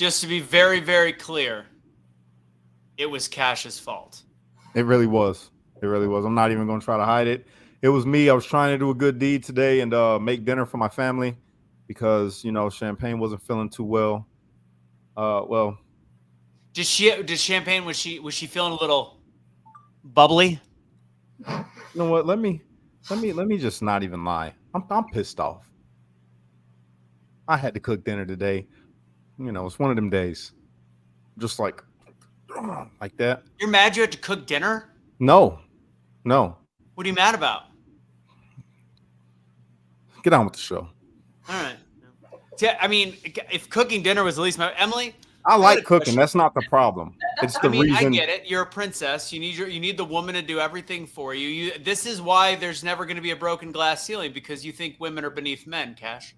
Just to be very, very clear, it was Cash's fault. It really was. It really was. I'm not even going to try to hide it. It was me. I was trying to do a good deed today and make dinner for my family because, Champagne wasn't feeling too well. Well, Did Champagne, was she feeling a little bubbly? you know what? Let me just not even lie. I'm pissed off. I had to cook dinner today. It's one of them days. Just like that. You're mad you had to cook dinner? No. What are you mad about? Get on with the show. All right. Yeah, I mean, if cooking dinner was at least Emily. I like cooking. That's not the problem. It's the reason. I get it. You're a princess. You need the woman to do everything for you. This is why there's never going to be a broken glass ceiling, because you think women are beneath men, Cash.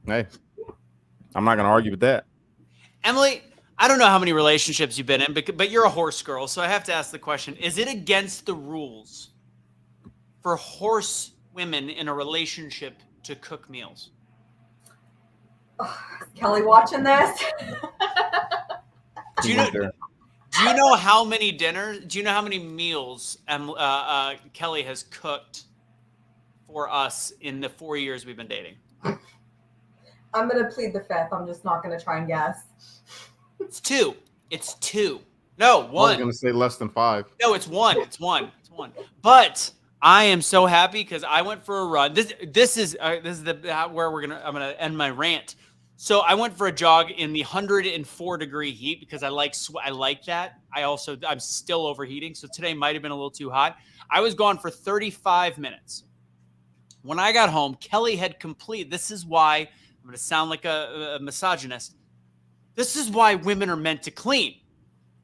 Hey, I'm not going to argue with that. Emily, I don't know how many relationships you've been in, but you're a horse girl, so I have to ask the question: is it against the rules for horse women in a relationship to cook meals? Oh, is Kelly watching this? Do you know how many dinners? Do you know how many meals Kelly has cooked for us in the 4 years we've been dating? I'm going to plead the fifth. I'm just not going to try and guess. It's two. No, one. I was going to say less than 5. No, it's one. It's one. But I am so happy because I went for a run. This is where I'm gonna end my rant. So I went for a jog in the 104-degree heat because I like that. I'm still overheating, so today might have been a little too hot. I was gone for 35 minutes. When I got home, Kelly had completed. This is why I'm going to sound like a misogynist. This is why women are meant to clean.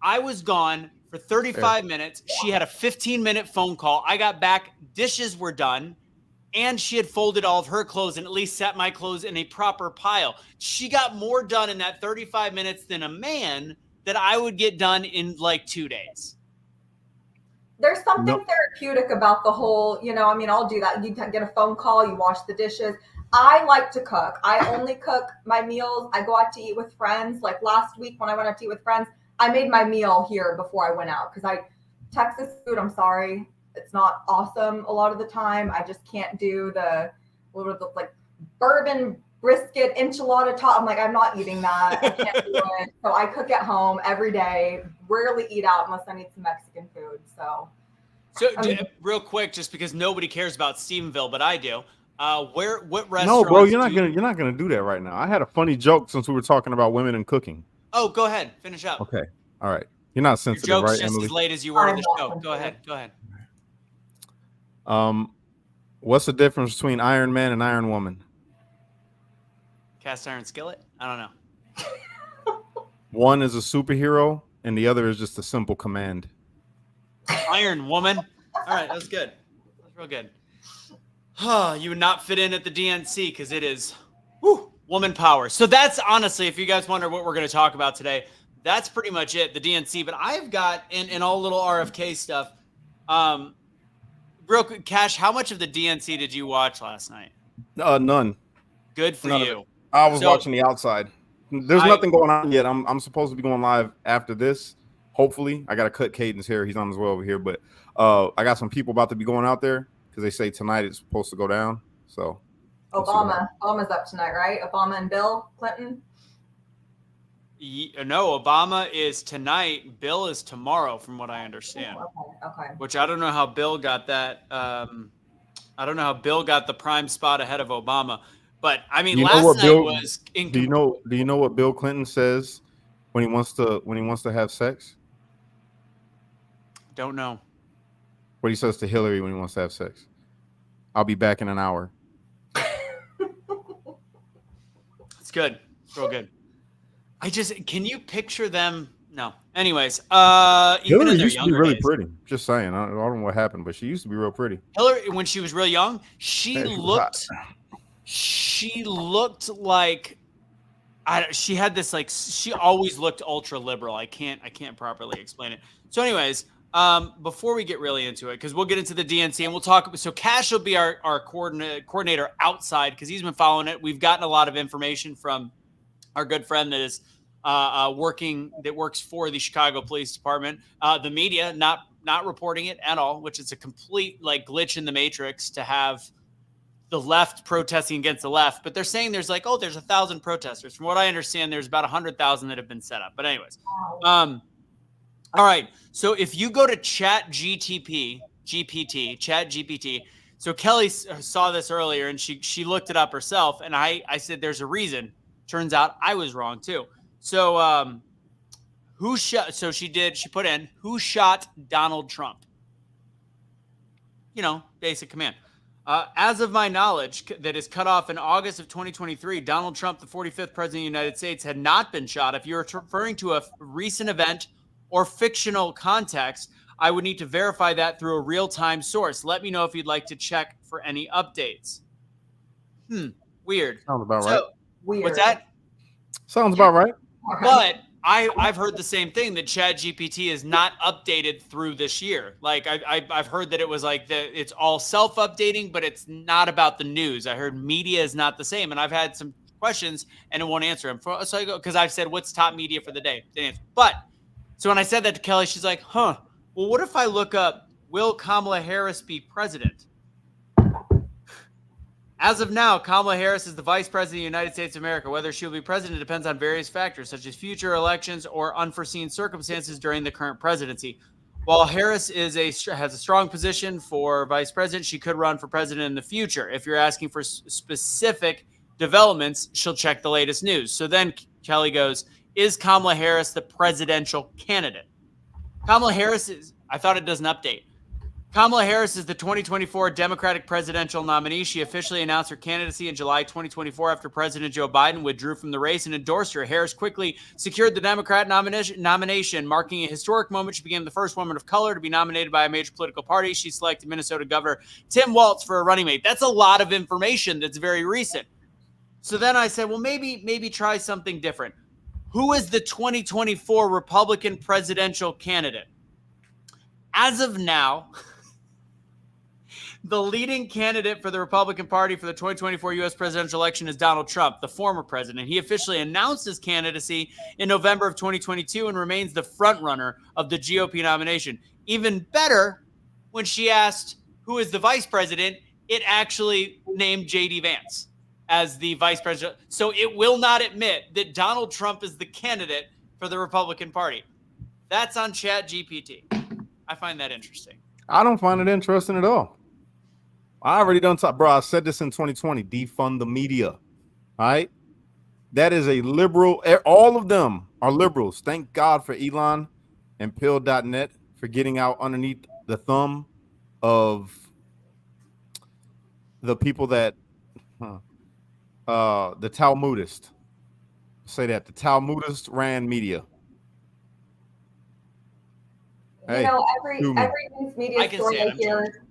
I was gone for 35 minutes. She had a 15-minute phone call. I got back. Dishes were done. And she had folded all of her clothes and at least set my clothes in a proper pile. She got more done in that 35 minutes than a man that I would get done in like 2 days. There's something therapeutic about the whole, I'll do that. You get a phone call, you wash the dishes. I like to cook. I only cook my meals. I go out to eat with friends. Like last week when I went out to eat with friends, I made my meal here before I went out because Texas food, I'm sorry, it's not awesome a lot of the time. I just can't do the bourbon brisket enchilada top. I'm like, I'm not eating that. I can't do it. So I cook at home every day. Rarely eat out unless I need some Mexican food. So real quick, just because nobody cares about Stephenville, but I do. What restaurants? No, bro, you're not gonna do that right now. I had a funny joke since we were talking about women and cooking. Oh, go ahead, finish up. Okay, all right. You're not sensitive, Your joke's right, just Emily? as late as you were in the show. Go ahead. What's the difference between Iron Man and Iron Woman? Cast iron skillet? I don't know. One is a superhero, and the other is just a simple command. Iron Woman. All right, that's good. That's real good. You would not fit in at the DNC because it is woman power. So that's honestly, if you guys wonder what we're going to talk about today, that's pretty much it, the DNC. But I've got in all little RFK stuff. Real quick, Cash, how much of the DNC did you watch last night? None. Good for you. I was watching the outside. There's nothing going on yet. I'm supposed to be going live after this. Hopefully, I got to cut Caden's hair. He's on his way over here. But I got some people about to be going out there because they say tonight it's supposed to go down. So Obama's up tonight, right? Obama and Bill Clinton. No, Obama is tonight. Bill is tomorrow, from what I understand. Okay. Which I don't know how Bill got that. I don't know how Bill got the prime spot ahead of Obama. But I mean, last night was. Do you know what Bill Clinton says when he wants to have sex? Don't know. What he says to Hillary when he wants to have sex. I'll be back in an hour. It's good. It's real good. Can you picture them? No. Anyways, Hillary used to be really pretty. Just saying. I don't know what happened, but she used to be real pretty. Hillary, when she was real young, she looked like she had this she always looked ultra liberal. I can't properly explain it. So, anyways, before we get really into it, because we'll get into the DNC and we'll talk. So, Cash will be our coordinator outside because he's been following it. We've gotten a lot of information from our good friend that is works for the Chicago Police Department. The media not reporting it at all, which is a complete like glitch in the matrix to have the left protesting against the left. But they're saying there's like, there's 1,000 protesters. From what I understand, there's about 100,000 that have been set up. But anyways, all right. So if you go to GPT, so Kelly saw this earlier and she looked it up herself. And I said, there's a reason. Turns out I was wrong too. So she put in, who shot Donald Trump? Basic command. As of my knowledge, that is cut off in August of 2023, Donald Trump, the 45th president of the United States, had not been shot. If you're referring to a recent event or fictional context, I would need to verify that through a real-time source. Let me know if you'd like to check for any updates. Weird. Sounds about right. Weird. What's that? Sounds about right. But I've heard the same thing, that ChatGPT is not updated through this year. Like I've heard that it was like it's all self-updating, but it's not about the news. I heard media is not the same, and I've had some questions and it won't answer them. So I go, because I've said what's top media for the day. Didn't answer. But so when I said that to Kelly, she's like, well, what if I look up, will Kamala Harris be president? As of now, Kamala Harris is the vice president of the United States of America. Whether she will be president depends on various factors, such as future elections or unforeseen circumstances during the current presidency. While Harris has a strong position for vice president, she could run for president in the future. If you're asking for specific developments, she'll check the latest news. So then Kelly goes, is Kamala Harris the presidential candidate? Kamala Harris is, I thought it doesn't update. Kamala Harris is the 2024 Democratic presidential nominee. She officially announced her candidacy in July 2024 after President Joe Biden withdrew from the race and endorsed her. Harris quickly secured the Democrat nomination, marking a historic moment. She became the first woman of color to be nominated by a major political party. She selected Minnesota Governor Tim Walz for a running mate. That's a lot of information that's very recent. So then I said, well, maybe try something different. Who is the 2024 Republican presidential candidate? As of now, the leading candidate for the Republican Party for the 2024 U.S. presidential election is Donald Trump, the former president. He officially announced his candidacy in November of 2022 and remains the frontrunner of the GOP nomination. Even better, when she asked who is the vice president, it actually named J.D. Vance as the vice president. So it will not admit that Donald Trump is the candidate for the Republican Party. That's on ChatGPT. I find that interesting. I don't find it interesting at all. I already done talk, bro. I said this in 2020. Defund the media. All right. That is a liberal. All of them are liberals. Thank God for Elon and pill.net for getting out underneath the thumb of the people that the Talmudist. Say that the Talmudist ran media. Every news media story I hear,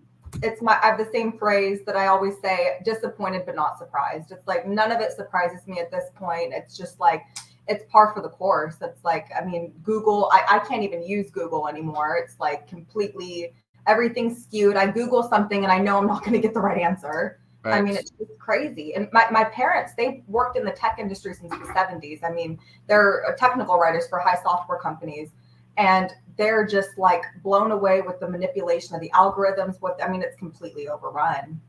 I have the same phrase that I always say: disappointed but not surprised. It's like none of it surprises me at this point. It's just like it's par for the course. It's like, I mean, Google. I can't even use Google anymore. It's like completely everything's skewed. I Google something and I know I'm not going to get the right answer. Right. I mean, it's just crazy. And my parents, they worked in the tech industry since the 70s. I mean, they're technical writers for high software companies. And they're just like blown away with the manipulation of the algorithms. It's completely overrun.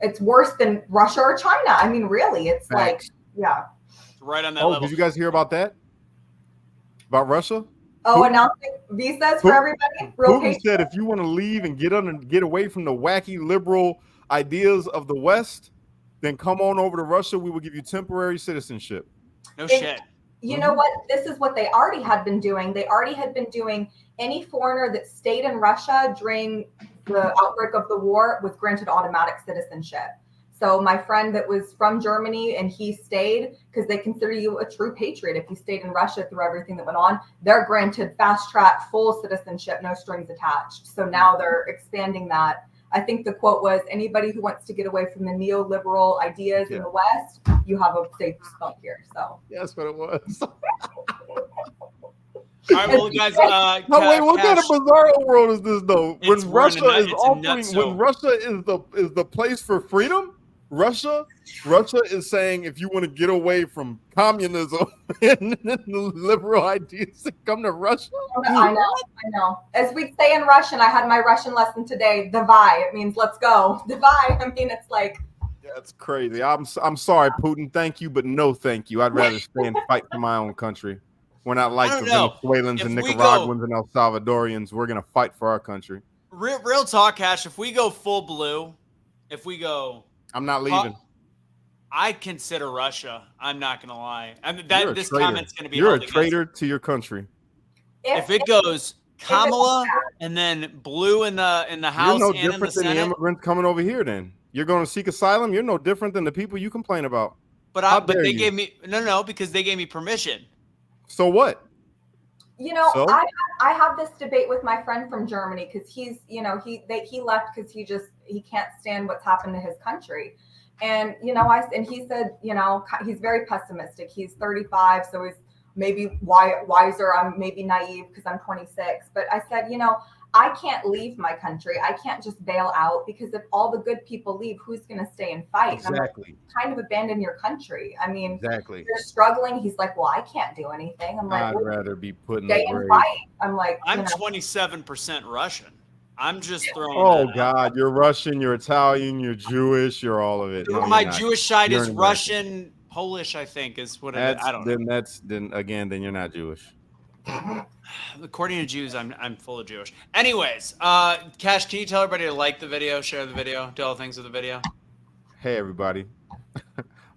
It's worse than Russia or China. I mean, really, it's like, yeah. It's right on that level. Did you guys hear about that? About Russia? Oh, announcing visas for everybody? Putin said if you want to leave and get away from the wacky liberal ideas of the West, then come on over to Russia. We will give you temporary citizenship. No shit. You know what? This is what they already had been doing. They already had been doing any foreigner that stayed in Russia during the outbreak of the war was granted automatic citizenship. So my friend that was from Germany and he stayed because they consider you a true patriot if you stayed in Russia through everything that went on. They're granted fast track, full citizenship, no strings attached. So now they're expanding that. I think the quote was, anybody who wants to get away from the neoliberal ideas in the West, you have a safe spot here. So that's what it was. All right, well, guys. What kind of bizarre world is this, though? When Russia is the place for freedom, Russia is saying if you want to get away from communism and liberal ideas, come to Russia. I know. As we say in Russian, I had my Russian lesson today. Davai. It means let's go. Davai. I mean, it's like. That's crazy. I'm sorry, Putin. Thank you, but no thank you. I'd rather stay and fight for my own country. We're not like the Venezuelans and Nicaraguans and El Salvadorians. We're going to fight for our country. Real talk, Cash. If we go full blue, I'm not leaving. I consider Russia. I'm not going to lie. I mean, this comment's going to be. You're a traitor to your country. If it goes Kamala and then blue in the House you're no and in the different than Senate, the immigrants coming over here. Then you're going to seek asylum. You're no different than the people you complain about. But they gave me because they gave me permission. So what? I have this debate with my friend from Germany because he's, he left because he can't stand what's happened to his country. And, he said, he's very pessimistic. He's 35, so he's maybe wiser. I'm maybe naive because I'm 26. But I said, I can't leave my country. I can't just bail out because if all the good people leave, who's going to stay and fight? Exactly. I'm like, kind of abandon your country. I mean, exactly. You're struggling. He's like, well, I can't do anything. I'm like, I'd rather be put in stay the grave. and fight. I'm like, I'm 27% Russian. I'm just throwing. Oh God, you're Russian, you're Italian, you're Jewish, you're all of it. No, my Jewish side is Russian, Polish. I think is what I don't know. Then you're not Jewish. According to Jews, I'm full of Jewish. Anyways, Cash, can you tell everybody to like the video, share the video, do all the things with the video? Hey everybody,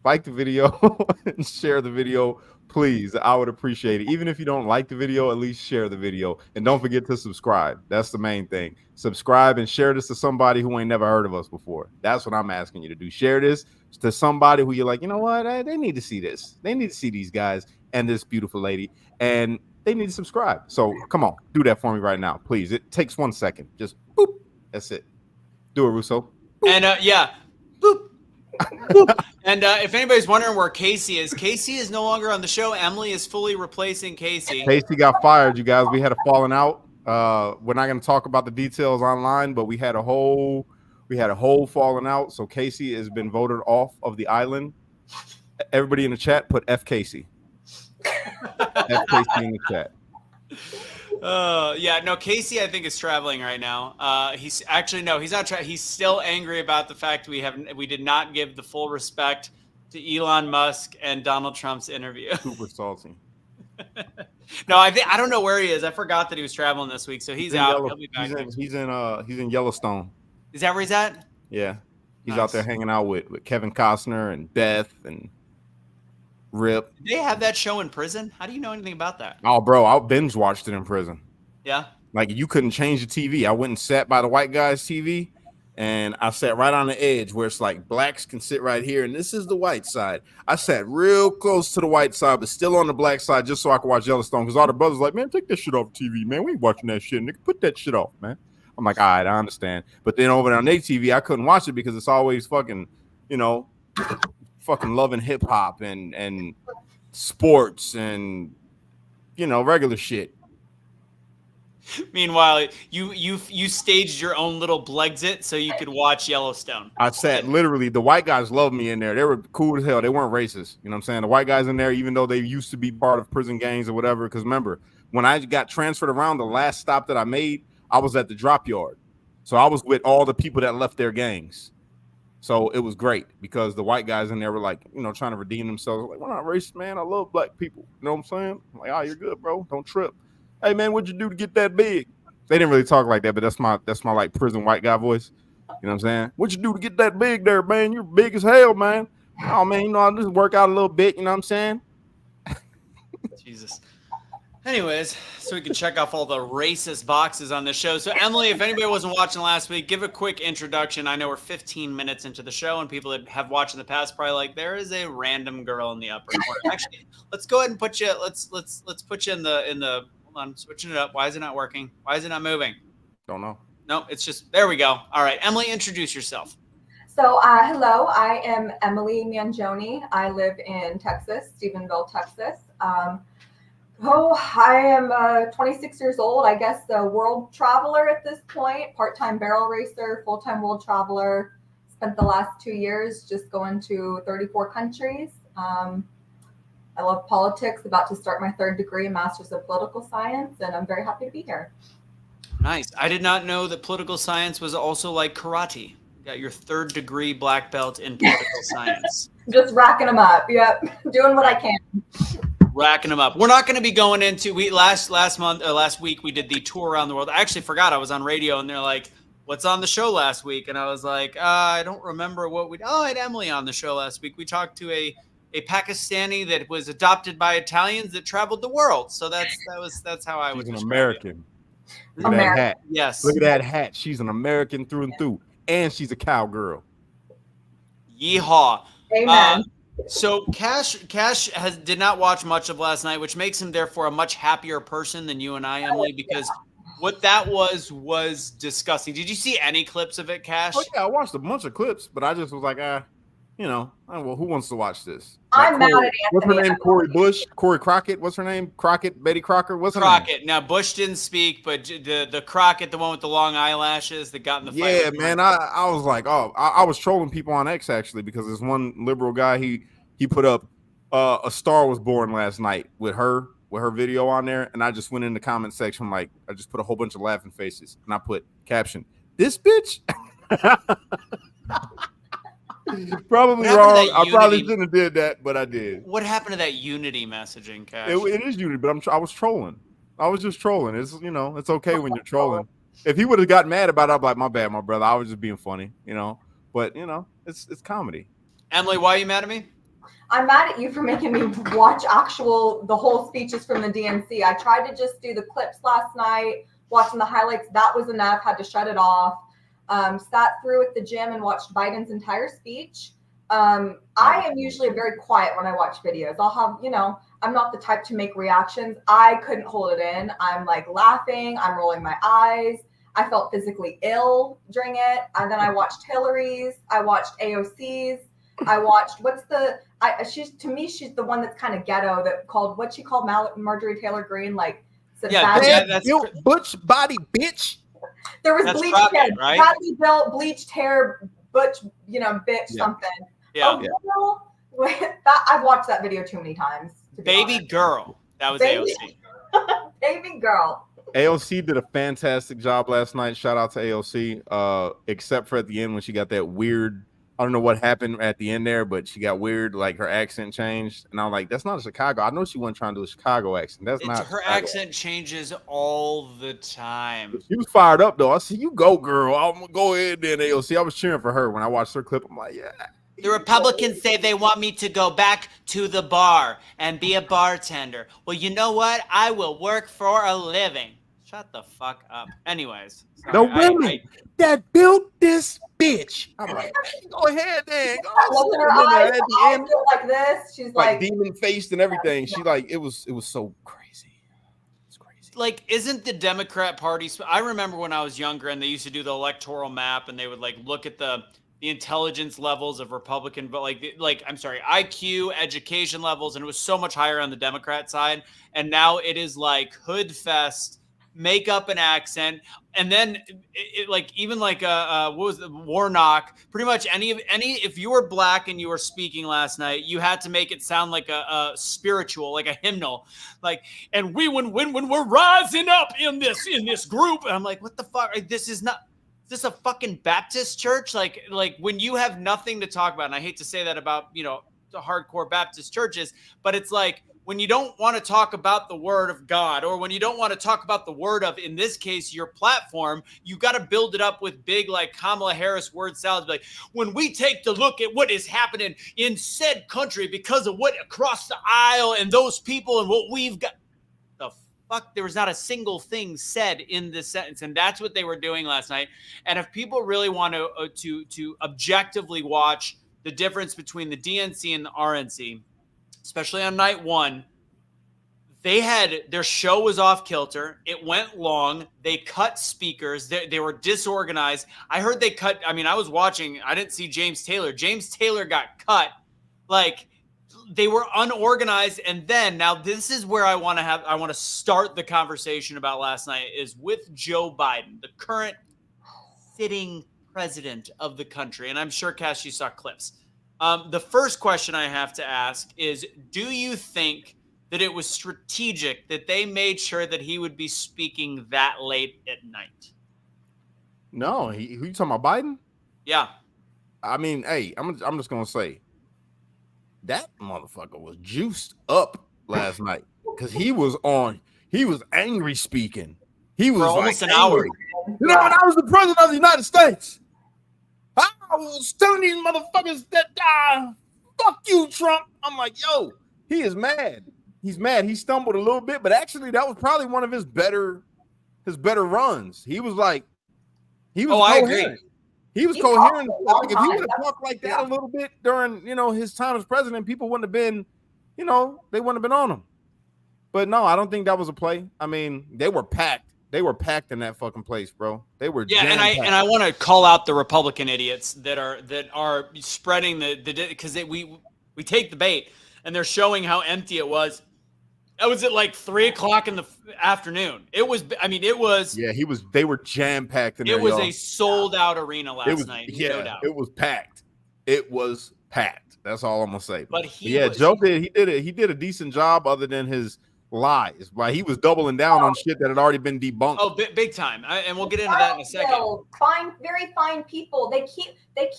like the video and share the video, please. I would appreciate it. Even if you don't like the video, at least share the video. And don't forget to subscribe. That's the main thing. Subscribe and share this to somebody who ain't never heard of us before. That's what I'm asking you to do. Share this to somebody who you're like, you know what? They need to see this. They need to see these guys and this beautiful lady. And they need to subscribe. So come on, do that for me right now, please. It takes 1 second. Just boop. That's it. Do it, Russo. Boop. And boop. Boop. And if anybody's wondering where Casey is no longer on the show. Emily is fully replacing Casey. Casey got fired, you guys. We had a falling out. We're not going to talk about the details online, but we had a whole falling out. So Casey has been voted off of the island. Everybody in the chat put F Casey. F Casey in the chat. Casey I think is traveling right now. He's not. He's still angry about the fact we did not give the full respect to Elon Musk and Donald Trump's interview. Super salty. No, I don't know where he is. I forgot that he was traveling this week, so he's out. He'll be back. He's in Yellowstone. Is that where he's at? Yeah, he's out there hanging out with Kevin Costner and Beth and Rip. Did they have that show in prison? How do you know anything about that? Oh, bro, I binge watched it in prison. Yeah. Like you couldn't change the TV. I went and sat by the white guy's TV, and I sat right on the edge where it's like blacks can sit right here, and this is the white side. I sat real close to the white side, but still on the black side, just so I could watch Yellowstone. Because all the brothers like, man, take that shit off TV, man. We ain't watching that shit, nigga. Put that shit off, man. I'm like, all right, I understand. But then over on their TV, I couldn't watch it because it's always fucking, fucking loving hip hop and sports and regular shit. Meanwhile, you staged your own little Blexit so you could watch Yellowstone. I sat literally. The white guys loved me in there. They were cool as hell. They weren't racist. You know what I'm saying? The white guys in there, even though they used to be part of prison gangs or whatever. Because remember, when I got transferred around, the last stop that I made, I was at the drop yard. So I was with all the people that left their gangs. So it was great because the white guys in there were like, trying to redeem themselves. Like, we're not racist, man. I love black people. You know what I'm saying? I'm like, oh, you're good, bro. Don't trip. Hey, man, what'd you do to get that big? They didn't really talk like that, but that's my like prison white guy voice. You know what I'm saying? What'd you do to get that big there, man? You're big as hell, man. Oh, man, I just work out a little bit. You know what I'm saying? Jesus. Anyways, so we can check off all the racist boxes on this show. So, Emily, if anybody wasn't watching last week, give a quick introduction. I know we're 15 minutes into the show, and people that have watched in the past probably like, there is a random girl in the upper corner. Actually, let's go ahead and put you. Let's put you in the. Hold on, switching it up. Why is it not working? Why is it not moving? Don't know. No, it's just there. We go. All right, Emily, introduce yourself. So, hello, I am Emily Mangione. I live in Texas, Stephenville, Texas. I am 26 years old, I guess a world traveler at this point, part-time barrel racer, full-time world traveler, spent the last 2 years just going to 34 countries. I love politics, about to start my 3rd degree in Master's of Political Science, and I'm very happy to be here. Nice. I did not know that political science was also like karate. You got your 3rd degree black belt in political science. Just racking them up. Yep. Doing what I can. Racking them up. We're not going to be going into last week we did the tour around the world. I actually forgot I was on radio and they're like, "What's on the show last week?" And I was like, I don't remember what we. Oh, I had Emily on the show last week. We talked to a Pakistani that was adopted by Italians that traveled the world. So that's how I was. She's an American. Look at American. that hat. Yes. Look at that hat. She's an American through and through, and she's a cowgirl. Yeehaw. Amen. So Cash did not watch much of last night, which makes him therefore a much happier person than you and I, Emily, because what that was disgusting. Did you see any clips of it, Cash? Oh yeah, I watched a bunch of clips, but I just was like, well, who wants to watch this? I'm mad at Anthony. What's her name? Corey Crockett. What's her name? Crockett. Betty Crocker. What's her name? Crockett. Now Bush didn't speak, but the Crockett, the one with the long eyelashes that got in the fight. Yeah, man. I was like, I was trolling people on X actually because there's one liberal guy he put up A Star Was Born last night with her video on there, and I just went in the comment section like I just put a whole bunch of laughing faces, and I put caption, "This bitch." Probably wrong. I probably shouldn't have did that, but I did. What happened to that unity messaging, Cash? It is unity, but I was trolling. I was just trolling. It's it's okay when you're trolling. If he would have gotten mad about it, I'd be like, my bad, my brother. I was just being funny, But it's comedy. Emily, why are you mad at me? I'm mad at you for making me watch the whole speeches from the DNC. I tried to just do the clips last night, watching the highlights. That was enough. Had to shut it off. Sat through at the gym and watched Biden's entire speech. I am usually very quiet when I watch videos. I'll have, I'm not the type to make reactions. I couldn't hold it in. I'm like laughing. I'm rolling my eyes. I felt physically ill during it. And then I watched Hillary's. I watched AOC's. I watched she's the one that's kind of ghetto that called what she called Marjorie Taylor Greene, like that's butch body bitch. There was bleached hair, right? badly built, bleached hair, butch, bitch something. Yeah. I've watched that video too many times. Baby girl. That was AOC. Baby girl. AOC did a fantastic job last night. Shout out to AOC. Except for at the end when she got that weird. I don't know what happened at the end there, but she got weird, like her accent changed. And I'm like, that's not a Chicago. I know she wasn't trying to do a Chicago accent. That's not her accent changes all the time. She was fired up though. I said, you go, girl. I'm gonna go ahead then, AOC. I was cheering for her when I watched her clip. I'm like, yeah. The Republicans say they want me to go back to the bar and be a bartender. Well, you know what? I will work for a living. Shut the fuck up. Anyways. Sorry, the women that built this bitch. I'm like, go ahead, then. Look in her eyes. I feel like this. She's like demon faced and everything. She it was so crazy. It's crazy. Like, isn't the Democrat Party? I remember when I was younger and they used to do the electoral map and they would look at the intelligence levels of Republican, but IQ, education levels, and it was so much higher on the Democrat side. And now it is like hood fest. Make up an accent, and then what was the Warnock? Pretty much any if you were black and you were speaking last night, you had to make it sound like a spiritual, like a hymnal, and we when we're rising up in this group. And I'm like, what the fuck? This is a fucking Baptist church? Like when you have nothing to talk about, and I hate to say that about the hardcore Baptist churches, but it's like, when you don't want to talk about the word of God, or when you don't want to talk about the word of, in this case, your platform, you got to build it up with big, Kamala Harris word salads. Like, when we take the look at what is happening in said country because of what across the aisle and those people and what we've got, the fuck, there was not a single thing said in this sentence. And that's what they were doing last night. And if people really want to objectively watch the difference between the DNC and the RNC, especially on night one, their show was off kilter. It went long. They cut speakers. They were disorganized. I heard they cut. I mean, I was watching. I didn't see James Taylor. James Taylor got cut. They were unorganized. And then now this is where I want to start the conversation about last night is with Joe Biden, the current sitting president of the country, and I'm sure, Cash, you saw clips. The first question I have to ask is, do you think that it was strategic that they made sure that he would be speaking that late at night? No, who you talking about, Biden? Yeah. I mean, hey, I'm just gonna say that motherfucker was juiced up last night because he was angry speaking. He was For almost like an hour. You know, when I was the president of the United States, I was telling these motherfuckers that fuck you, Trump. I'm like, yo, he is mad. He's mad. He stumbled a little bit, but actually that was probably one of his better runs. He was like, he was I coherent. agree. He was coherent. Like, if he would have talked like that a little bit during, his time as president, people wouldn't have been, they wouldn't have been on him. But no, I don't think that was a play. I mean, they were packed. They were packed in that fucking place, bro. They were and I want to call out the Republican idiots that are spreading the because we take the bait and they're showing how empty it was. That was at like 3:00 in the afternoon. It was. Yeah, they were jam packed in there. It was a sold out arena last night. Yeah, no doubt. It was packed. It was packed. That's all I'm gonna say. But Joe did a decent job other than his lies. Like, he was doubling down on shit that had already been debunked. Oh, big time. And we'll get into that in a second. Very fine people. They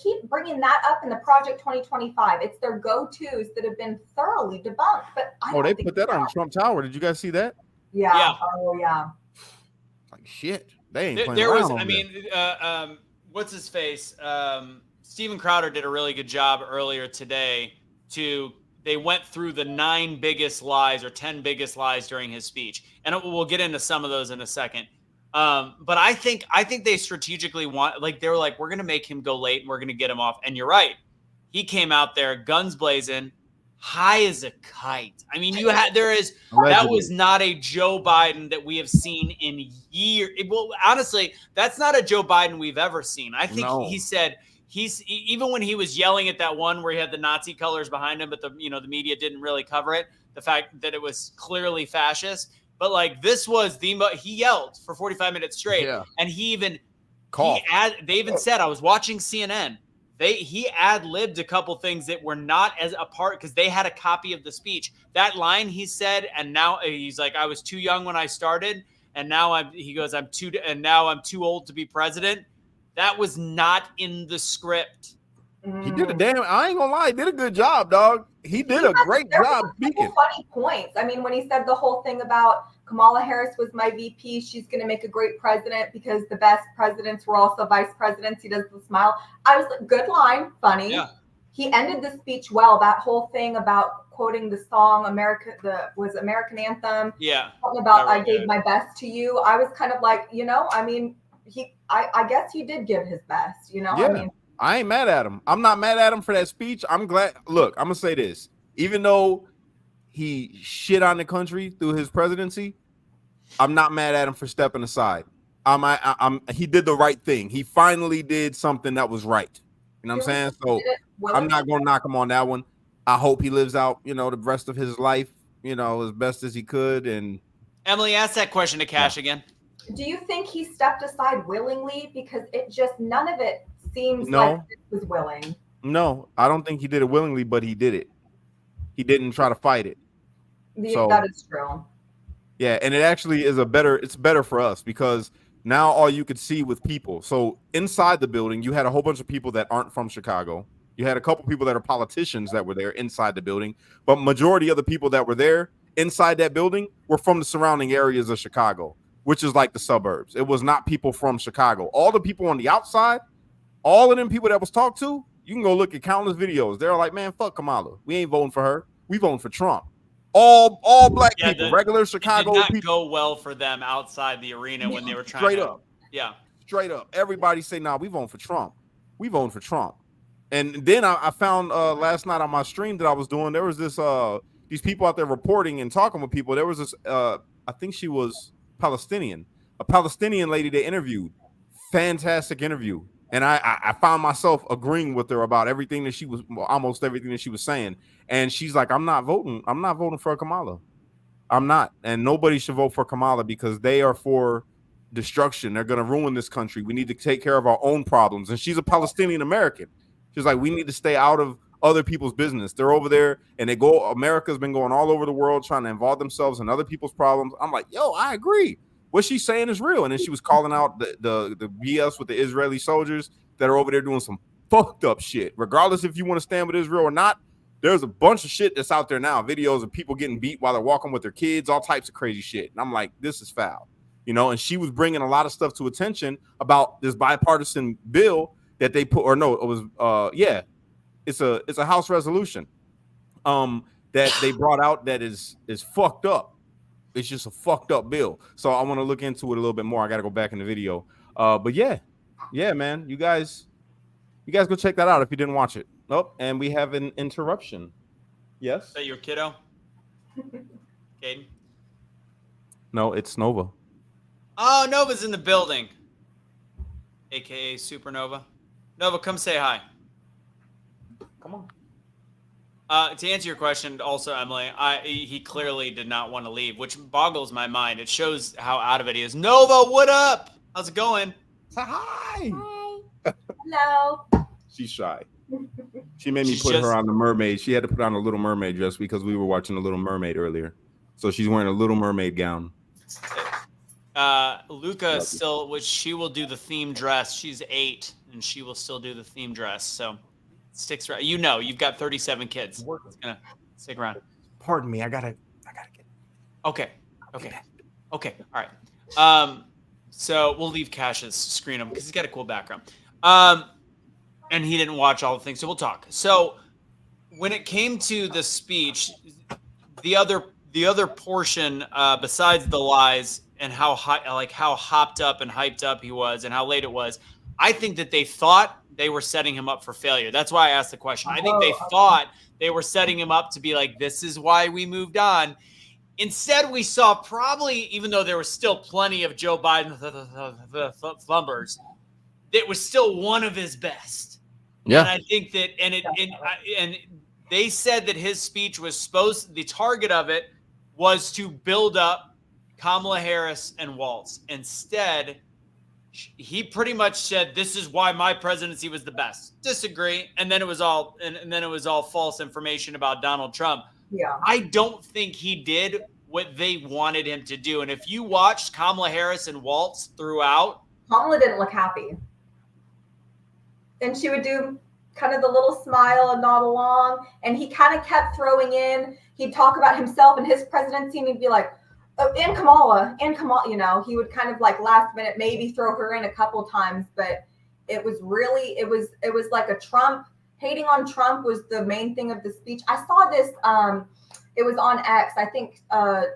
keep bringing that up in the Project 2025. It's their go-tos that have been thoroughly debunked. But they put that on Trump Tower. Did you guys see that? Yeah. Oh yeah. Like shit. They ain't playing around. What's his face? Steven Crowder did a really good job earlier today they went through the 9 biggest lies or 10 biggest lies during his speech. And we'll get into some of those in a second. But I think they strategically they were like, we're going to make him go late and we're going to get him off. And you're right. He came out there, guns blazing, high as a kite. I mean, that was not a Joe Biden that we have seen in years. Well, honestly, that's not a Joe Biden we've ever seen. I think he said, even when he was yelling at that one where he had the Nazi colors behind him, but the media didn't really cover it, the fact that it was clearly fascist. But like, this was he yelled for 45 minutes straight, and he even they even said, I was watching CNN. He ad-libbed a couple things that were not as a part because they had a copy of the speech. That line he said, and now he's like, I was too young when I started, and now I'm too old to be president. That was not in the script. He did I ain't gonna lie, he did a good job, dog. He did a great job speaking. Funny points. I mean, when he said the whole thing about Kamala Harris was my VP, she's going to make a great president because the best presidents were also vice presidents. He does the smile. I was like, good line, funny. Yeah. He ended the speech well. That whole thing about quoting the song American Anthem. Yeah. Talking about I gave my best to you. I was kind of like, I mean, I guess he did give his best, Yeah. I mean, I ain't mad at him. I'm not mad at him for that speech. I'm glad. Look, I'm gonna say this. Even though he shit on the country through his presidency, I'm not mad at him for stepping aside. He did the right thing. He finally did something that was right. You know what I'm saying? So I'm not gonna knock him on that one. I hope he lives out, the rest of his life, as best as he could. And Emily, ask that question to Cash again. Do you think he stepped aside willingly? Because none of it seems like it was willing. No, I don't think he did it willingly, but he did it. He didn't try to fight it. That is true. Yeah, and it actually is it's better for us because now all you could see with people. So inside the building, you had a whole bunch of people that aren't from Chicago. You had a couple people that are politicians that were there inside the building, but majority of the people that were there inside that building were from the surrounding areas of Chicago, which is like the suburbs. It was not people from Chicago. All the people on the outside, all of them people that was talked to, you can go look at countless videos. They're like, man, fuck Kamala. We ain't voting for her. We voting for Trump. All black people, regular Chicago people. It did not people. go well for them outside the arena when they were trying straight up. Yeah. Straight up. Everybody say, nah, we voting for Trump. We voting for Trump. And then I found last night on my stream that I was doing, there was these people out there reporting and talking with people. There was this, I think she was Palestinian, a Palestinian lady they interviewed. Fantastic interview. And I found myself agreeing with her about everything that almost everything that she was saying. And she's like, I'm not voting for Kamala. I'm not. And nobody should vote for Kamala because they are for destruction. They're going to ruin this country. We need to take care of our own problems. And she's a Palestinian American. She's like, we need to stay out of other people's business. They're over there and America's been going all over the world trying to involve themselves in other people's problems. I'm like, yo, I agree. What she's saying is real. And then she was calling out the BS with the Israeli soldiers that are over there doing some fucked up shit. Regardless if you want to stand with Israel or not, there's a bunch of shit that's out there now. Videos of people getting beat while they're walking with their kids, all types of crazy shit. And I'm like, this is foul. And she was bringing a lot of stuff to attention about this bipartisan bill that they put, or no, it was, it's a House resolution that they brought out that is fucked up. It's just a fucked up bill. So I want to look into it a little bit more. I got to go back in the video. But yeah, man, you guys go check that out if you didn't watch it. Oh, and we have an interruption. Yes. Is that your kiddo? Caden? No, it's Nova. Oh, Nova's in the building. AKA Supernova. Nova, come say hi. Come on. To answer your question, also, Emily, he clearly did not want to leave, which boggles my mind. It shows how out of it he is. Nova, what up? How's it going? Say hi. Hi. Hello. She's shy. She made me put her on the mermaid. She had to put on a Little Mermaid dress because we were watching The Little Mermaid earlier. So she's wearing a Little Mermaid gown. Luca she will do the theme dress. She's 8 and she will still do the theme dress. So sticks around. You've got 37 kids. It's gonna stick around. Pardon me. I gotta get. Okay. All right. So we'll leave Cash's screen him because he's got a cool background. And he didn't watch all the things, so we'll talk. So when it came to the speech, the other portion besides the lies and how hopped up and hyped up he was and how late it was, I think that they thought they were setting him up for failure. That's why I asked the question. I think they thought they were setting him up to be like, this is why we moved on. Instead, we saw probably, even though there was still plenty of Joe Biden flumbers, it was still one of his best. Yeah. And I think that, and they said that his speech was the target of it was to build up Kamala Harris and Walz. Instead, he pretty much said, this is why my presidency was the best. Disagree. And then it was all, and then it was all false information about Donald Trump. Yeah. I don't think he did what they wanted him to do. And if you watched Kamala Harris and Walz throughout, Kamala didn't look happy. And she would do kind of the little smile and nod along. And he kind of kept throwing in. He'd talk about himself and his presidency. And he'd be like, oh, and Kamala. He would kind of like last minute maybe throw her in a couple times. But it was really, it was like a Trump, hating on Trump was the main thing of the speech. I saw this, it was on X. I think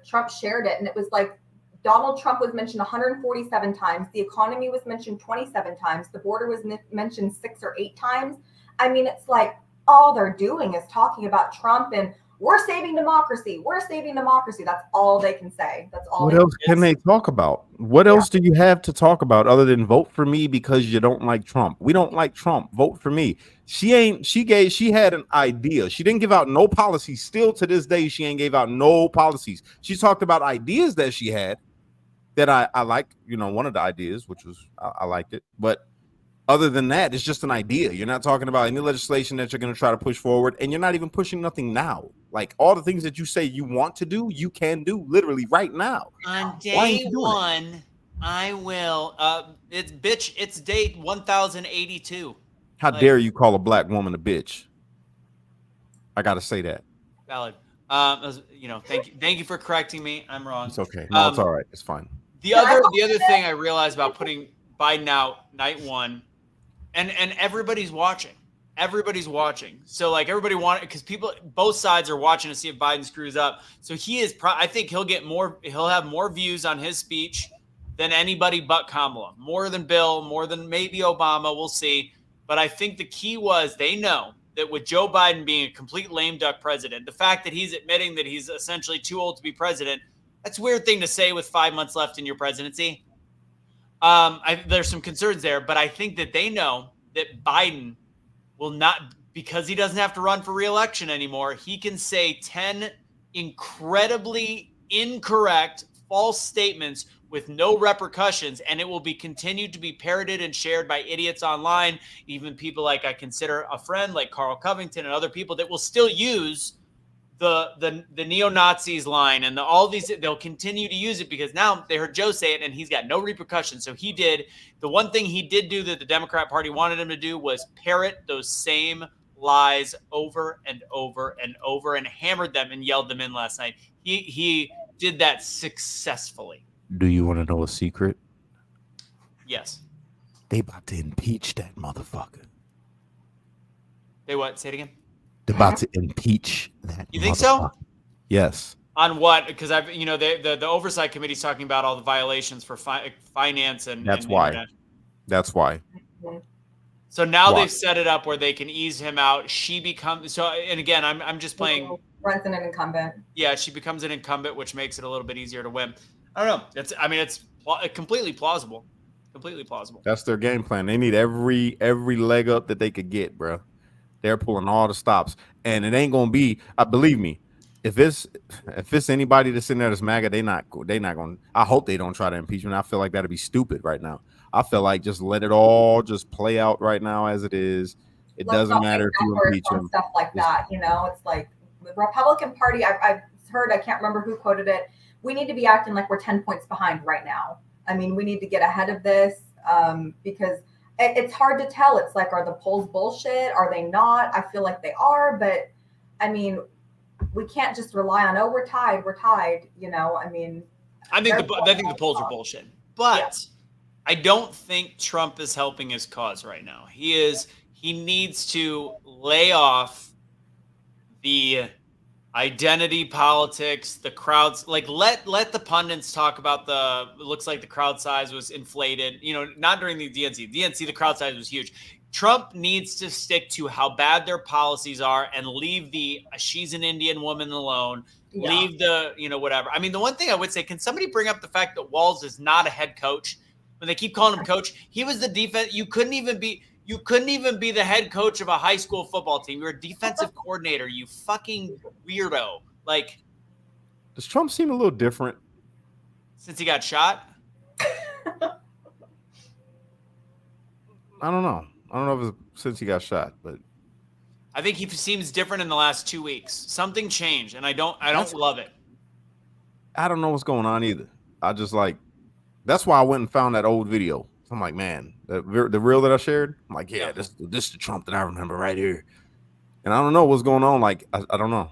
Trump shared it. And it was like, Donald Trump was mentioned 147 times. The economy was mentioned 27 times. The border was mentioned 6 or 8 times. I mean, it's like all they're doing is talking about Trump and we're saving democracy. We're saving democracy. That's all they can say. That's all. What else can they talk about? What else do you have to talk about other than vote for me because you don't like Trump? We don't like Trump. Vote for me. She had an idea. She didn't give out no policies. Still to this day, she ain't gave out no policies. She talked about ideas that she had that I liked, one of the ideas, which was I liked it. But other than that, it's just an idea. You're not talking about any legislation that you're going to try to push forward, and you're not even pushing nothing now. Like all the things that you say you want to do, you can do literally right now. On day one, I will. It's date 1082. How dare you call a black woman a bitch? I got to say that. Valid. Thank you for correcting me. I'm wrong. It's okay. No, it's all right. It's fine. The other thing I realized about putting Biden out night one, and everybody's watching. Everybody's watching. So like everybody because both sides are watching to see if Biden screws up. So I think he'll have more views on his speech than anybody but Kamala. More than Bill, more than maybe Obama. We'll see. But I think the key was they know that with Joe Biden being a complete lame duck president, the fact that he's admitting that he's essentially too old to be president, that's a weird thing to say with 5 months left in your presidency. There's some concerns there, but I think that they know that Biden will not, because he doesn't have to run for re-election anymore, he can say 10 incredibly incorrect, false statements with no repercussions, and it will be continued to be parroted and shared by idiots online, even people like I consider a friend like Carl Covington and other people that will still use the neo-Nazis line and all these. They'll continue to use it because now they heard Joe say it and he's got no repercussions. So he did the one thing he did do that the Democrat Party wanted him to do was parrot those same lies over and over and over and hammered them and yelled them in last night. He did that successfully. Do you want to know a secret? Yes. They about to impeach that motherfucker. They what? Say it again. They're about to impeach that. You think so? Yes. On what? Because I've, the oversight committee's talking about all the violations for finance and that's and why. internet. That's why. So now they've set it up where they can ease him out. She becomes so, and again, I'm just playing. Runs an incumbent. Yeah, she becomes an incumbent, which makes it a little bit easier to win. I don't know. It's completely plausible. Completely plausible. That's their game plan. They need every leg up that they could get, bro. They're pulling all the stops, and it ain't gonna be. Believe me, if it's anybody that's in there that's MAGA, they not gonna. I hope they don't try to impeach him. I feel like that'd be stupid right now. I feel like just let it all just play out right now as it is. It doesn't matter if you impeach him. Stuff like that, it's like the Republican Party. I've heard. I can't remember who quoted it. We need to be acting like we're 10 points behind right now. I mean, we need to get ahead of this because it's hard to tell. It's like, are the polls bullshit? Are they not? I feel like they are, but I mean, we can't just rely on, we're tied. I mean, I think the polls are bullshit, but yeah. I don't think Trump is helping his cause right now. He needs to lay off the identity politics, the crowds, like let the pundits talk about it looks like the crowd size was inflated, not during the DNC, the crowd size was huge. Trump needs to stick to how bad their policies are and leave the she's an Indian woman alone. Yeah. Leave the, whatever. I mean, the one thing I would say, can somebody bring up the fact that Walz is not a head coach? When they keep calling him coach, he was the defense. You couldn't even be the head coach of a high school football team. You're a defensive coordinator, you fucking weirdo. Like, does Trump seem a little different since he got shot? I don't know if it's since he got shot, but I think he seems different in the last 2 weeks. Something changed, and I don't love it. I don't know what's going on either. I just that's why I went and found that old video. I'm like, man, the reel that I shared. I'm like, yeah, this is the Trump that I remember right here. And I don't know what's going on. Like, I don't know.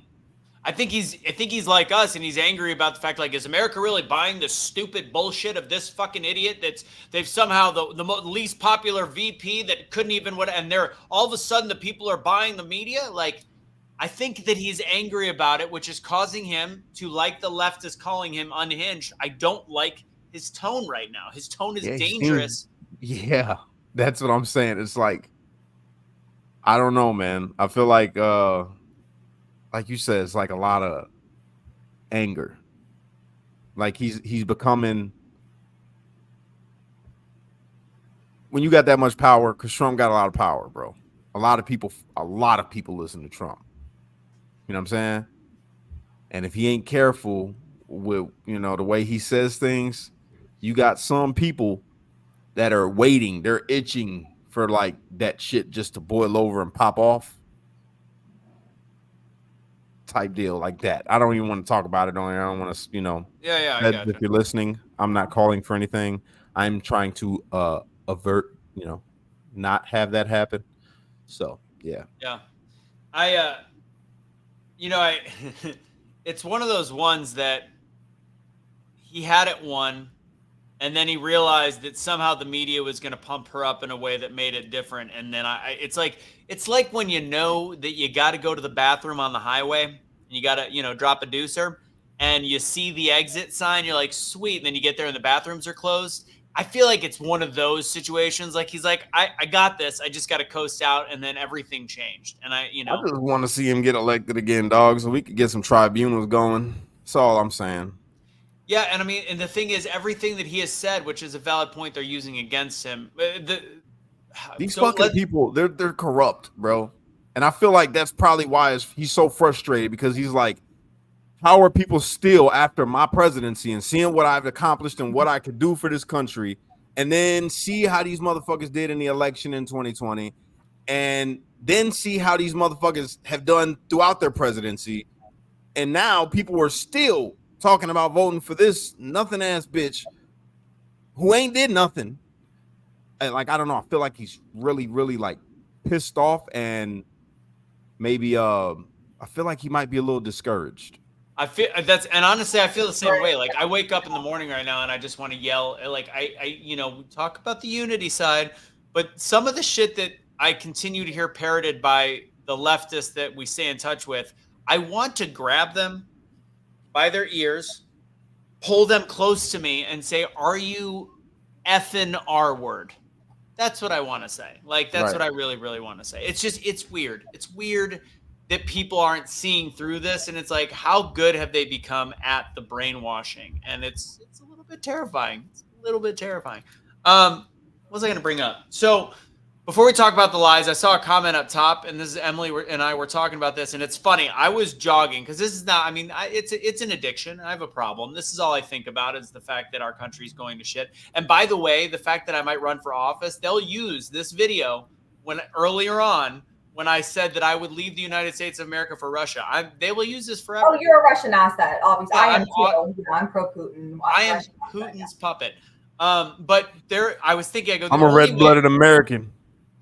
I think he's like us, and he's angry about the fact, like, is America really buying the stupid bullshit of this fucking idiot they've somehow the least popular VP that couldn't even and they're all of a sudden the people are buying the media. Like, I think that he's angry about it, which is causing him to, like the left is calling him, unhinged. I don't like his tone right now. His tone is dangerous. Yeah, that's what I'm saying. It's like, I don't know, man. I feel like you said, it's like a lot of anger. Like he's becoming, when you got that much power, because Trump got a lot of power, bro. A lot of people listen to Trump. You know what I'm saying? And if he ain't careful with, the way he says things, you got some people that are waiting. They're itching for like that shit just to boil over and pop off. Type deal like that. I don't even want to talk about it. I don't want to, Yeah. I got if you're listening, I'm not calling for anything. I'm trying to avert, not have that happen. So yeah. Yeah. It's one of those ones that he had it won, and then he realized that somehow the media was going to pump her up in a way that made it different. And then it's like when you know that you got to go to the bathroom on the highway and you got to, drop a deucer, and you see the exit sign. You're like, sweet. And then you get there and the bathrooms are closed. I feel like it's one of those situations. Like he's like, I got this. I just got to coast out. And then everything changed. And I just want to see him get elected again, dog, so we could get some tribunals going. That's all I'm saying. Yeah, and I mean, and the thing is, everything that he has said, which is a valid point, they're using against him. These fucking people, they're corrupt, bro. And I feel like that's probably why he's so frustrated, because he's like, how are people still after my presidency and seeing what I've accomplished and what I could do for this country, and then see how these motherfuckers did in the election in 2020, and then see how these motherfuckers have done throughout their presidency, and now people are still talking about voting for this nothing ass bitch who ain't did nothing. And like, I don't know, I feel like he's really, really like pissed off, and maybe I feel like he might be a little discouraged. I feel that's, and honestly, I feel the same way. Like, I wake up in the morning right now and I just want to yell. Like, we talk about the unity side, but some of the shit that I continue to hear parroted by the leftists that we stay in touch with, I want to grab them by their ears, pull them close to me, and say, "Are you effing R word?" That's what I want to say. Like, that's what I really, really want to say. It's just, it's weird. It's weird that people aren't seeing through this, and it's like, how good have they become at the brainwashing? And it's a little bit terrifying. It's a little bit terrifying. What was I going to bring up? So before we talk about the lies, I saw a comment up top, and this is Emily and I were talking about this, and it's funny. I was jogging because this is not, I mean, it's an addiction. I have a problem. This is all I think about is the fact that our country's going to shit. And by the way, the fact that I might run for office, they'll use this video earlier on when I said that I would leave the United States of America for Russia. They will use this forever. Oh, you're a Russian asset, obviously. Yeah, I am too. I'm pro-Putin. I am Putin's puppet. But I was thinking, I'm a red-blooded American,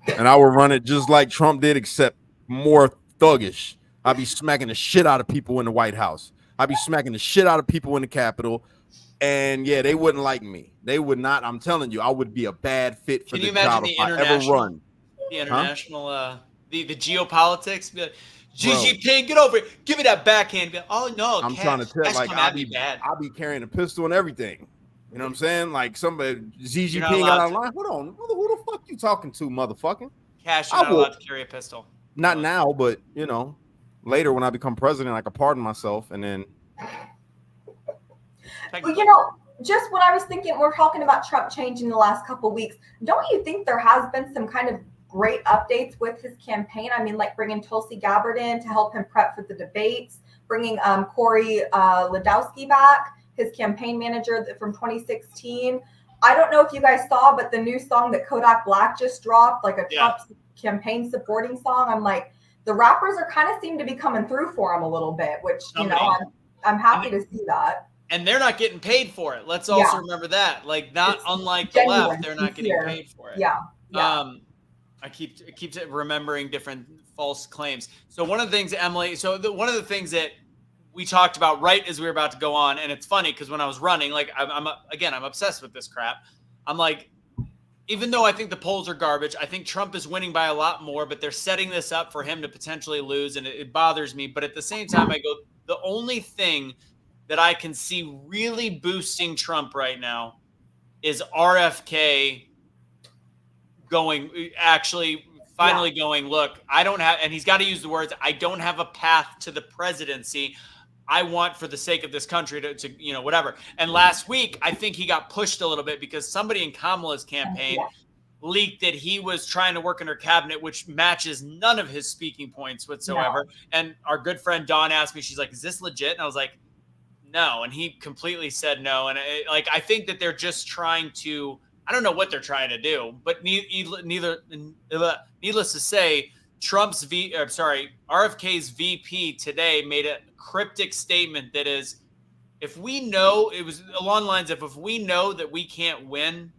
and I will run it just like Trump did, except more thuggish. I'll be smacking the shit out of people in the White House. I'll be smacking the shit out of people in the Capitol. And yeah, they wouldn't like me. They would not. I'm telling you, I would be a bad fit for the job if I ever run. The international, the geopolitics. Xi Jinping, get over it. Give me that backhand. Oh no, I'm trying to tell. Like, I'll be carrying a pistol and everything. You know what I'm saying? Like, somebody, Xi Jinping got on line. Hold on, who the fuck you talking to, motherfucker? Cash, you're not allowed to carry a pistol. Not now, but later when I become president, I can pardon myself, and then. Well, just what I was thinking, we're talking about Trump changing the last couple of weeks. Don't you think there has been some kind of great updates with his campaign? I mean, like bringing Tulsi Gabbard in to help him prep for the debates, bringing Corey Ladowski back, his campaign manager from 2016. I don't know if you guys saw, but the new song that Kodak Black just dropped, like a Trump campaign supporting song. I'm like, the rappers are kind of seem to be coming through for him a little bit, which, I'm happy to see that. And they're not getting paid for it. Let's also remember that. Like, unlike the left, they're not getting paid for it. Yeah. I keep remembering different false claims. So one of the things, Emily, one of the things that we talked about right as we were about to go on, and it's funny because when I was running, like I'm obsessed with this crap. I'm like, even though I think the polls are garbage, I think Trump is winning by a lot more, but they're setting this up for him to potentially lose, and it bothers me. But at the same time, I go, the only thing that I can see really boosting Trump right now is RFK finally going, look, I don't have, and he's got to use the words, I don't have a path to the presidency. I want, for the sake of this country, to whatever. And last week, I think he got pushed a little bit because somebody in Kamala's campaign leaked that he was trying to work in her cabinet, which matches none of his speaking points whatsoever. No. And our good friend Dawn asked me, she's like, is this legit? And I was like, no. And he completely said no. And I think that they're just trying to, I don't know what they're trying to do, but needless to say, RFK's VP today made a cryptic statement that is, if we know, it was along the lines of, if we know that we can't win,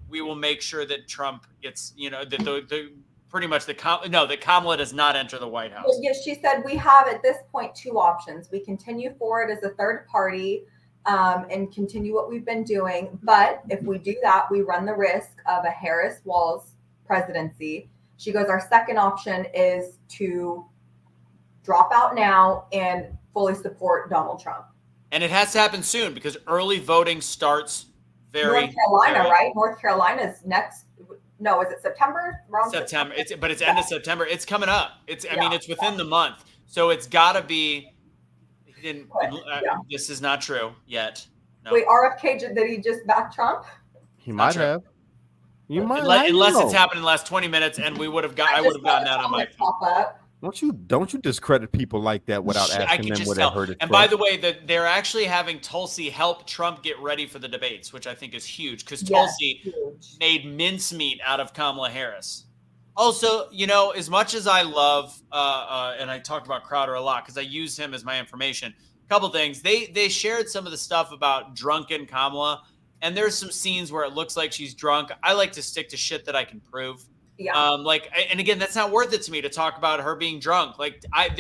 we will make sure that Trump gets, that that Kamala does not enter the White House. Well, yes, she said we have at this point two options. We continue forward as a third party and continue what we've been doing. But if we do that, we run the risk of a Harris-Walz presidency. She goes, our second option is to drop out now and fully support Donald Trump. And it has to happen soon because early voting starts North Carolina, right? North Carolina's next. No, is it September? September. It's end of September. It's coming up. I mean, it's within the month. So it's got to be. This is not true yet. No. Wait, RFK, did he just back Trump? He might have. You might, unless it's happened in the last 20 minutes, and I would have gotten that on my phone. Don't you discredit people like that without I asking can them just where tell. they heard it And from? by the way, that they're actually having Tulsi help Trump get ready for the debates, which I think is huge because Tulsi made mincemeat out of Kamala Harris. Also, as much as I love, and I talked about Crowder a lot because I use him as my information. A couple things. They shared some of the stuff about drunken Kamala, and there's some scenes where it looks like she's drunk. I like to stick to shit that I can prove. Yeah. And again, that's not worth it to me to talk about her being drunk.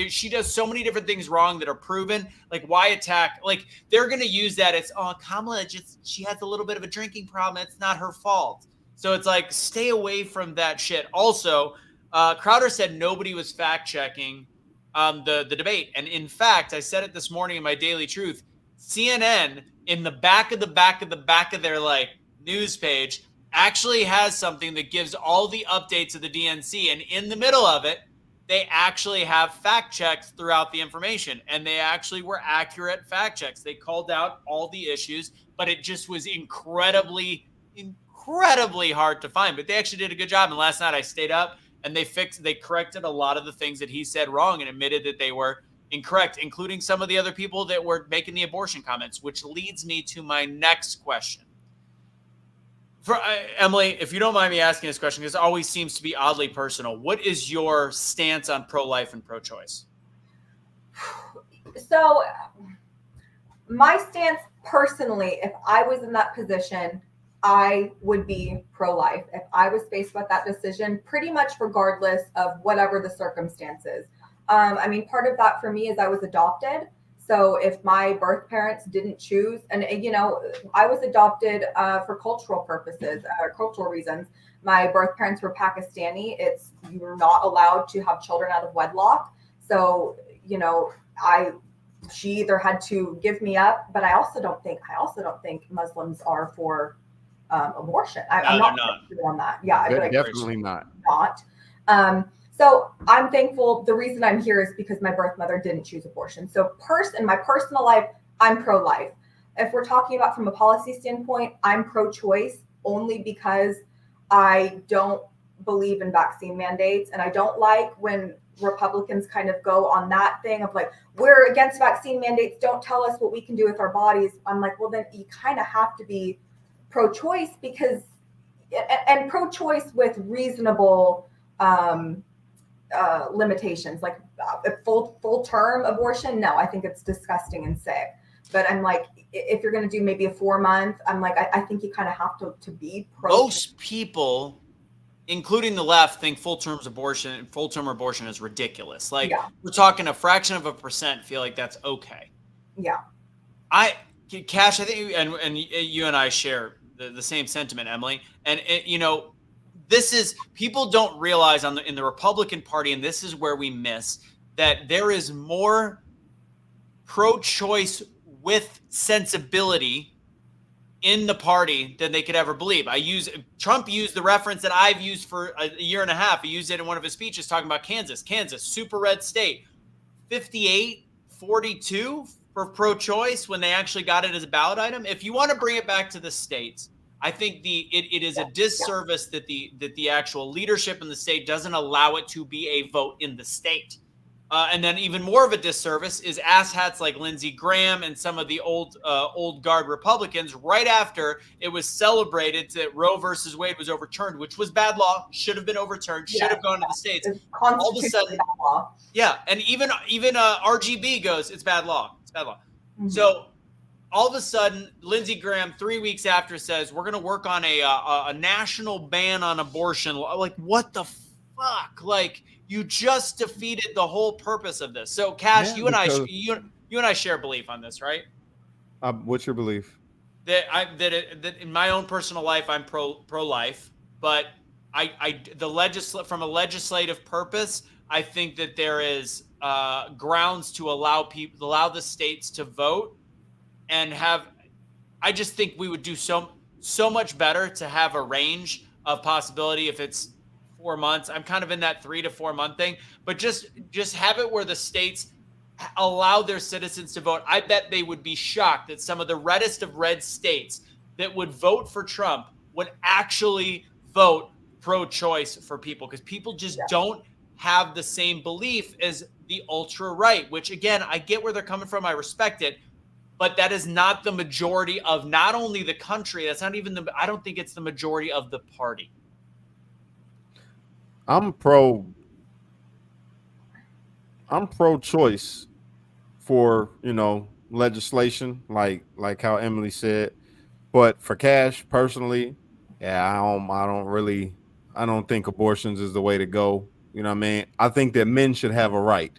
She does so many different things wrong that are proven. Like, why attack? Like, they're going to use that as, Kamala she has a little bit of a drinking problem. It's not her fault. So it's like, stay away from that shit. Also, Crowder said nobody was fact checking the debate. And in fact, I said it this morning in my Daily Truth, CNN in the back of their news page actually has something that gives all the updates of the DNC. And in the middle of it, they actually have fact checks throughout the information. And they actually were accurate fact checks. They called out all the issues, but it just was incredibly hard to find. But they actually did a good job. And last night I stayed up and they corrected a lot of the things that he said wrong and admitted that they were incorrect, including some of the other people that were making the abortion comments, which leads me to my next question. For Emily, if you don't mind me asking this question, because it always seems to be oddly personal, what is your stance on pro-life and pro-choice? So my stance personally, if I was in that position, I would be pro-life. If I was faced with that decision, pretty much regardless of whatever the circumstances. Part of that for me is I was adopted. So if my birth parents didn't choose, and I was adopted for cultural purposes, cultural reasons. My birth parents were Pakistani. You're not allowed to have children out of wedlock. So, she either had to give me up, but I also don't think Muslims are for abortion. I'm not on that. Yeah, they're definitely not. So I'm thankful. The reason I'm here is because my birth mother didn't choose abortion. So in my personal life, I'm pro-life. If we're talking about from a policy standpoint, I'm pro-choice only because I don't believe in vaccine mandates. And I don't like when Republicans kind of go on that thing of like, we're against vaccine mandates. Don't tell us what we can do with our bodies. I'm like, well, then you kind of have to be pro-choice and pro-choice with reasonable limitations, like full term abortion. No, I think it's disgusting and sick. But I'm like, if you're going to do maybe a 4-month, I'm like, I think you kind of have to be pro. Most people, including the left, think full term abortion is ridiculous. We're talking a fraction of a percent feel like that's okay. Yeah. Cash, I think, and you and I share the same sentiment, Emily. And this is, people don't realize in the Republican Party, and this is where we miss, that there is more pro-choice with sensibility in the party than they could ever believe. Trump used the reference that I've used for a year and a half. He used it in one of his speeches talking about Kansas, super red state, 58-42 for pro-choice when they actually got it as a ballot item. If you want to bring it back to the states, I think it is a disservice that the actual leadership in the state doesn't allow it to be a vote in the state. And then even more of a disservice is asshats like Lindsey Graham and some of the old guard Republicans right after it was celebrated that Roe versus Wade was overturned, which was bad law, should have been overturned, should have gone to the states. All of a sudden, and even RGB goes, it's bad law. It's bad law. Mm-hmm. So all of a sudden, Lindsey Graham, 3 weeks after, says we're going to work on a national ban on abortion. Like, what the fuck? Like, you just defeated the whole purpose of this. So, Cash, you and I share belief on this, right? What's your belief? That in my own personal life, I'm pro-life, but from a legislative purpose, I think that there is grounds to allow the states to vote. And I just think we would do so much better to have a range of possibility if it's 4 months. I'm kind of in that 3 to 4 month thing, but just have it where the states allow their citizens to vote. I bet they would be shocked that some of the reddest of red states that would vote for Trump would actually vote pro-choice for people, because people just don't have the same belief as the ultra right, which again, I get where they're coming from. I respect it, but that is not the majority of not only the country. That's not even I don't think it's the majority of the party. I'm pro-choice for, legislation, like how Emily said. But for cash, personally, yeah, I don't think abortions is the way to go. You know what I mean? I think that men should have a right.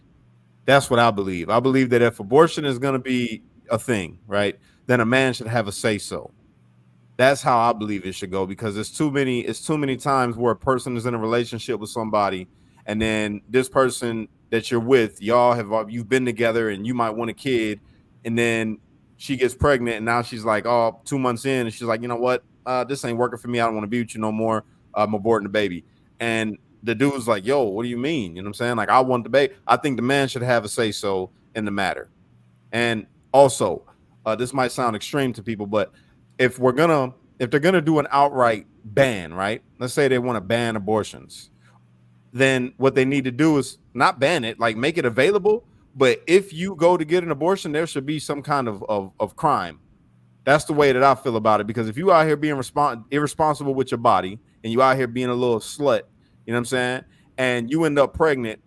That's what I believe. I believe that if abortion is going to be a thing, right, then a man should have a say so. That's how I believe it should go, because it's too many times where a person is in a relationship with somebody, and then this person that you're with, you've been together and you might want a kid, and then she gets pregnant, and now she's like, 2 months in, and she's like, you know what, this ain't working for me. I don't want to be with you no more. I'm aborting the baby. And the dude's like, yo, what do you mean? You know what I'm saying? Like, I want the baby. I think the man should have a say so in the matter. And also, this might sound extreme to people, but if they're gonna do an outright ban, right? Let's say they want to ban abortions, then what they need to do is not ban it, like make it available. But if you go to get an abortion, there should be some kind of crime. That's the way that I feel about it. Because if you out here being irresponsible with your body, and you out here being a little slut, you know what I'm saying, and you end up pregnant,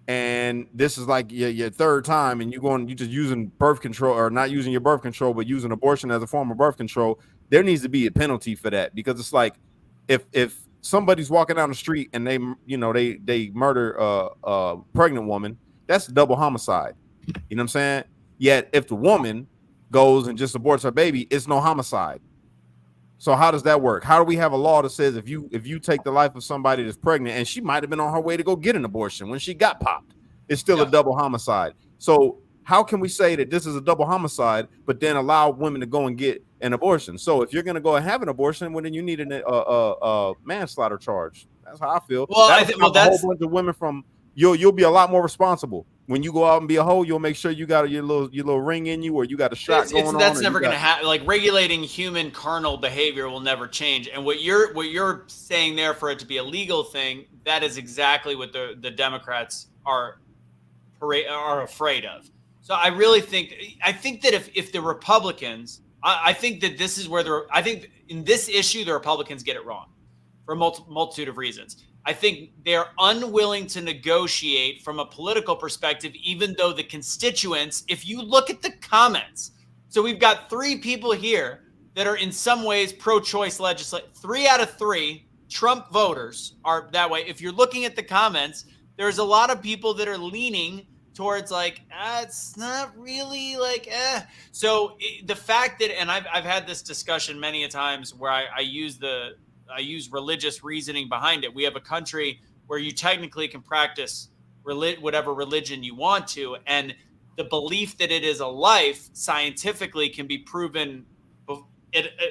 and this is like your third time, and you just using birth control, or not using your birth control, but using abortion as a form of birth control, there needs to be a penalty for that. Because it's like, if somebody's walking down the street and they murder a pregnant woman, that's a double homicide. You know what I'm saying? Yet if the woman goes and just aborts her baby, it's no homicide. So how does that work? How do we have a law that says if you take the life of somebody that's pregnant, and she might have been on her way to go get an abortion when she got popped, it's still a double homicide? So how can we say that this is a double homicide, but then allow women to go and get an abortion? So if you're going to go and have an abortion, well, then you need a manslaughter charge. That's how I feel. Well, that's a whole bunch of women from you'll be a lot more responsible. When you go out and be a hoe, you'll make sure you got your little ring in you, or you got a shot going on. That's never going to happen. Like, regulating human carnal behavior will never change. And what you're saying there, for it to be a legal thing, that is exactly what the Democrats are afraid of. So I think that if the Republicans, I think that this is where I think in this issue, the Republicans get it wrong for a multitude of reasons. I think they're unwilling to negotiate from a political perspective, even though the constituents, if you look at the comments, so we've got 3 people here that are in some ways pro-choice legislation. 3 out of 3 Trump voters are that way. If you're looking at the comments, there's a lot of people that are leaning towards like, it's not really like, So the fact that, and I've had this discussion many a times where I use religious reasoning behind it. We have a country where you technically can practice whatever religion you want to, and the belief that it is a life scientifically can be proven.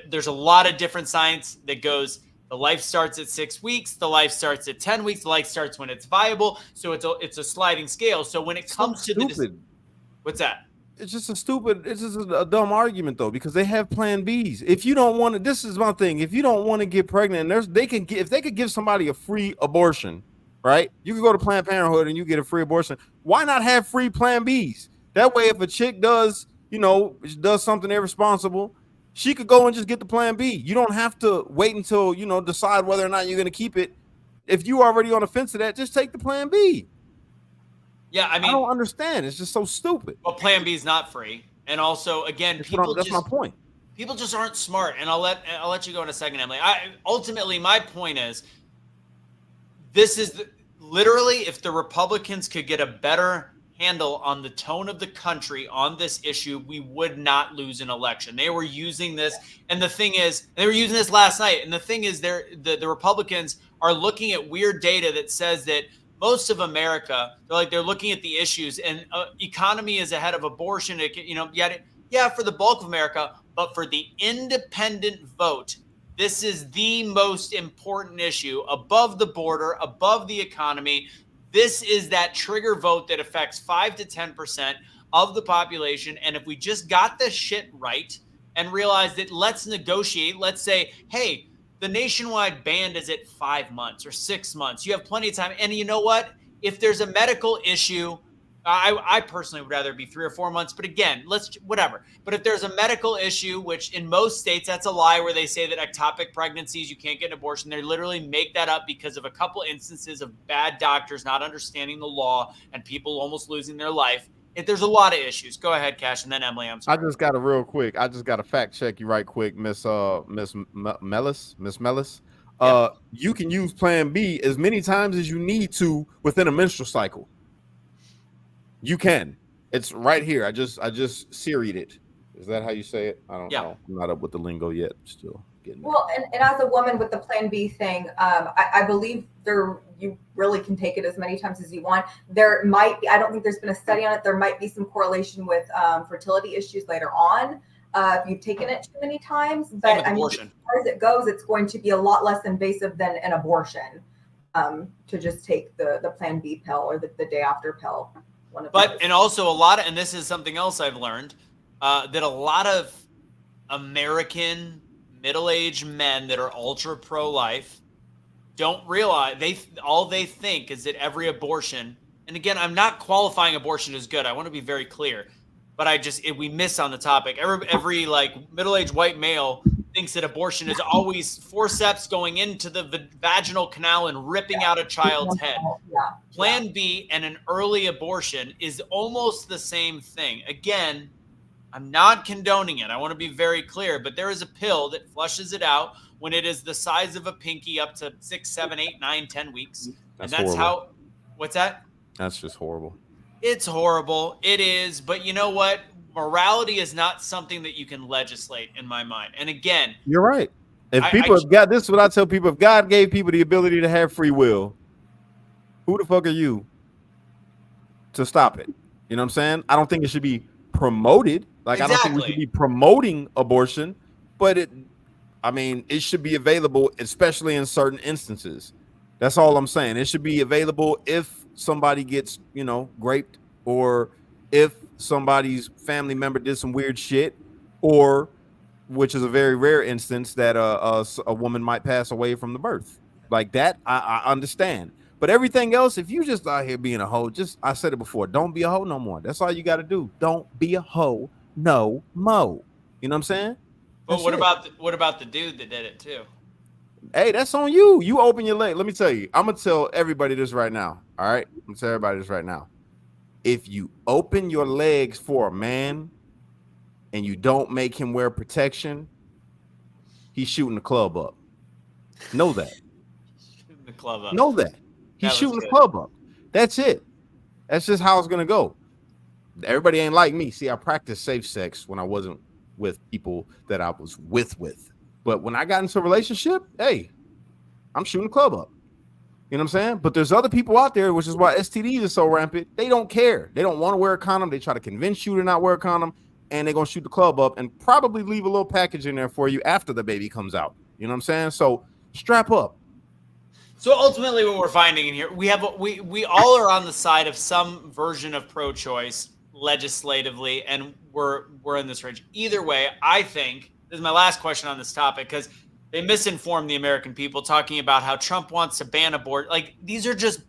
There's a lot of different science that goes, the life starts at 6 weeks, the life starts at 10 weeks, the life starts when it's viable. So it's a sliding scale. So when it comes to what's that? It's just a dumb argument, though, because they have plan Bs. If you don't want to, this is my thing. If you don't want to get pregnant, if they could give somebody a free abortion, right? You can go to Planned Parenthood and you get a free abortion. Why not have free plan Bs? That way, if a chick does something irresponsible, she could go and just get the plan B. You don't have to wait until, decide whether or not you're going to keep it. If you already on the fence of that, just take the plan B. Yeah, I mean, I don't understand. It's just so stupid. Well, Plan B is not free, and also, again, that's my point. People just aren't smart, and I'll let you go in a second, Emily. Ultimately, my point is, this is literally, if the Republicans could get a better handle on the tone of the country on this issue, we would not lose an election. They were using this, and the thing is, they were using this last night, and the thing is, the Republicans are looking at weird data that says that most of America, they're looking at the issues, and economy is ahead of abortion. For the bulk of America, but for the independent vote, this is the most important issue above the border, above the economy. This is that trigger vote that affects 5 to 10% of the population. And if we just got this shit right and realized that, let's negotiate, let's say, hey, the nationwide ban is at 5 months or 6 months. You have plenty of time. And you know what? If there's a medical issue, I personally would rather be 3 or 4 months, but again, whatever. But if there's a medical issue, which in most states, that's a lie where they say that ectopic pregnancies, you can't get an abortion. They literally make that up because of a couple instances of bad doctors not understanding the law and people almost losing their life. There's a lot of issues. Go ahead, Cash, and then Emily. I'm sorry. I just got to fact check you right quick, Miss Mellis. You can use Plan B as many times as you need to within a menstrual cycle. You can. It's right here. I just seried it. Is that how you say it? I don't know. I'm not up with the lingo yet. Still getting well, and as a woman with the Plan B thing, I believe you really can take it as many times as you want. There might be, I don't think there's been a study on it. There might be some correlation with fertility issues later on if you've taken it too many times. But I mean, as far as it goes, it's going to be a lot less invasive than an abortion to just take the Plan B pill or the day after pill. And also and this is something else I've learned, that a lot of American middle-aged men that are ultra pro-life don't realize all they think is that every abortion, and again, I'm not qualifying abortion as good. I want to be very clear, but we miss on the topic. Every like middle-aged white male thinks that abortion is always forceps going into the vaginal canal and ripping out a child's head. Plan B and an early abortion is almost the same thing. Again, I'm not condoning it. I want to be very clear, but there is a pill that flushes it out when it is the size of a pinky up to 6, 7, 8, 9, 10 weeks. That's how, what's that? That's just horrible. It's horrible. It is. But you know what? Morality is not something that you can legislate in my mind. And again, you're right. If people have got this, is what I tell people: if God gave people the ability to have free will, who the fuck are you to stop it? You know what I'm saying? I don't think it should be promoted. Like, I don't think we should be promoting abortion, but it should be available, especially in certain instances. That's all I'm saying. It should be available if somebody gets, raped, or if somebody's family member did some weird shit, or, which is a very rare instance, that a woman might pass away from the birth. Like that, I understand. But everything else, if you just out here being a hoe, I said it before, don't be a hoe no more. That's all you got to do. Don't be a hoe no mo. You know what I'm saying? But what about the dude that did it too? Hey, that's on you. You open your leg. Let me tell you. I'm gonna tell everybody this right now. All right, I'm gonna tell everybody this right now. If you open your legs for a man and you don't make him wear protection, he's shooting the club up. Know that. Shooting the club up. Know that. He's shooting the club up. That's it. That's just how it's gonna go. Everybody ain't like me. See, I practiced safe sex when I wasn't with people that I was with. But when I got into a relationship, hey, I'm shooting the club up. You know what I'm saying? But there's other people out there, which is why STDs are so rampant. They don't care. They don't want to wear a condom. They try to convince you to not wear a condom, and they're going to shoot the club up and probably leave a little package in there for you after the baby comes out. You know what I'm saying? So strap up. So ultimately what we're finding in here, we all are on the side of some version of pro-choice legislatively, and we're in this range. Either way, I think, this is my last question on this topic, because they misinformed the American people talking about how Trump wants to ban abortion. Like, these are just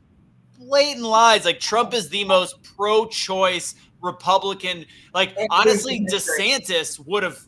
blatant lies. Like, Trump is the most pro-choice Republican. Like, honestly, DeSantis would have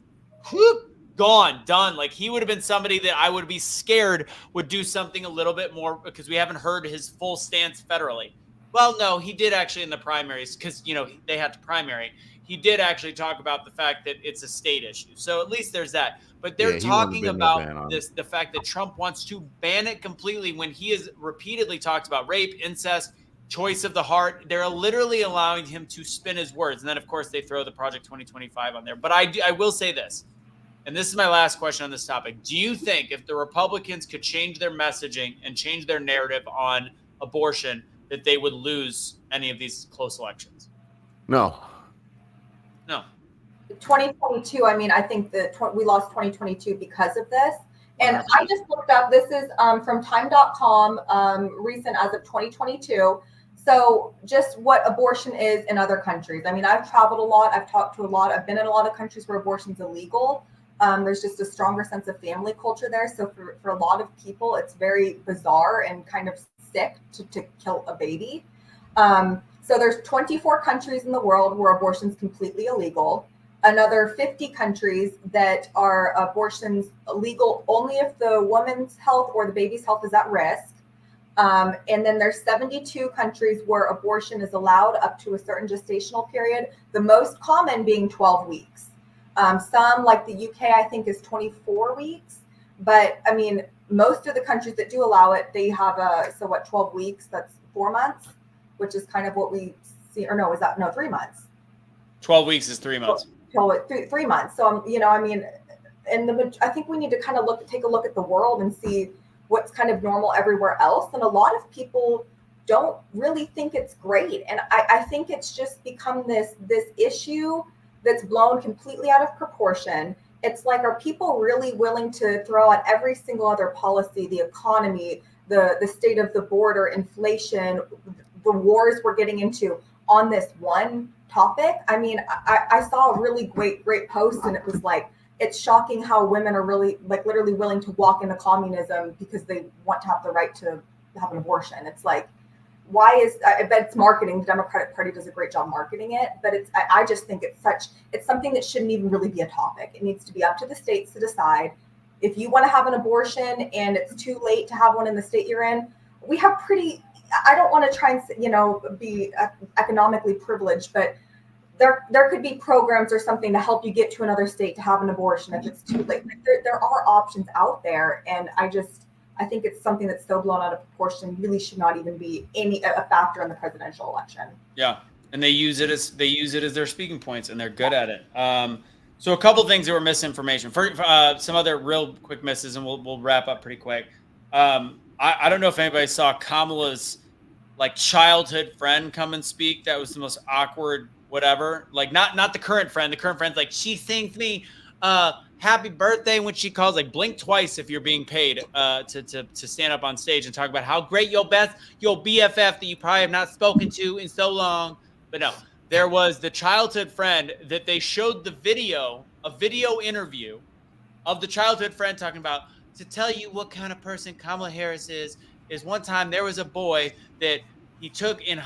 done. Like, he would have been somebody that I would be scared would do something a little bit more, because we haven't heard his full stance federally. Well, no, he did actually in the primaries, because, they had to primary. He did actually talk about the fact that it's a state issue. So at least there's that. But they're talking about the fact that Trump wants to ban it completely when he has repeatedly talked about rape, incest, choice of the heart. They're literally allowing him to spin his words. And then, of course, they throw the Project 2025 on there. But I will say this, and this is my last question on this topic. Do you think if the Republicans could change their messaging and change their narrative on abortion, that they would lose any of these close elections? No. 2022, I think that we lost 2022 because of this. And I just looked up, this is from time.com, recent as of 2022. So just what abortion is in other countries. I've traveled a lot. I've talked to a lot. I've been in a lot of countries where abortion's illegal. There's just a stronger sense of family culture there. So for a lot of people, it's very bizarre and kind of sick to kill a baby. So there's 24 countries in the world where abortion's completely illegal. Another 50 countries that are abortions legal only if the woman's health or the baby's health is at risk. And then there's 72 countries where abortion is allowed up to a certain gestational period, the most common being 12 weeks. Some, like the UK, I think is 24 weeks. But I mean, most of the countries that do allow it, they have 12 weeks, that's 4 months, which is kind of what we see, or no, is that, no, 3 months. 12 weeks is 3 months. 3 months. So, I mean, I think we need to kind of take a look at the world and see what's kind of normal everywhere else. And a lot of people don't really think it's great. And I think it's just become this issue that's blown completely out of proportion. It's like, are people really willing to throw out every single other policy, the economy, the state of the border, inflation, the wars we're getting into on this one topic? I mean, I saw a really great post, and it was like, it's shocking how women are really, like, literally willing to walk into communism because they want to have the right to have an abortion. It's like, I bet it's marketing. The Democratic Party does a great job marketing it, but I just think it's something that shouldn't even really be a topic. It needs to be up to the states to decide. If you want to have an abortion and it's too late to have one in the state you're in, we have I don't want to try and, be economically privileged, but there could be programs or something to help you get to another state to have an abortion if it's too late. There are options out there, and I think it's something that's so blown out of proportion, really should not even be a factor in the presidential election. Yeah, and they use it as their speaking points, and they're good at it. So a couple things that were misinformation. For some other real quick misses, and we'll wrap up pretty quick. I don't know if anybody saw Kamala's like childhood friend come and speak. That was the most awkward whatever. Like not the current friend. The current friend's like, she sings me happy birthday when she calls, like blink twice if you're being paid to stand up on stage and talk about how great your BFF that you probably have not spoken to in so long. But no, there was the childhood friend that they showed a video interview of the childhood friend talking about, to tell you what kind of person Kamala Harris is one time there was a boy that he took in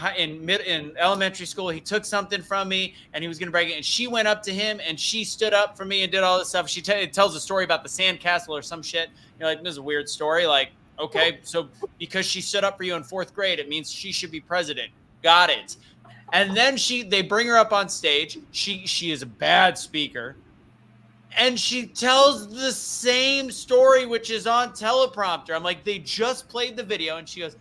elementary school. He took something from me and he was going to break it. And she went up to him and she stood up for me and did all this stuff. It tells a story about the sandcastle or some shit. You're like, this is a weird story. Like, okay, so because she stood up for you in 4th grade, it means she should be president. Got it. And then they bring her up on stage. She is a bad speaker. And she tells the same story, which is on teleprompter. I'm like, they just played the video. And she goes,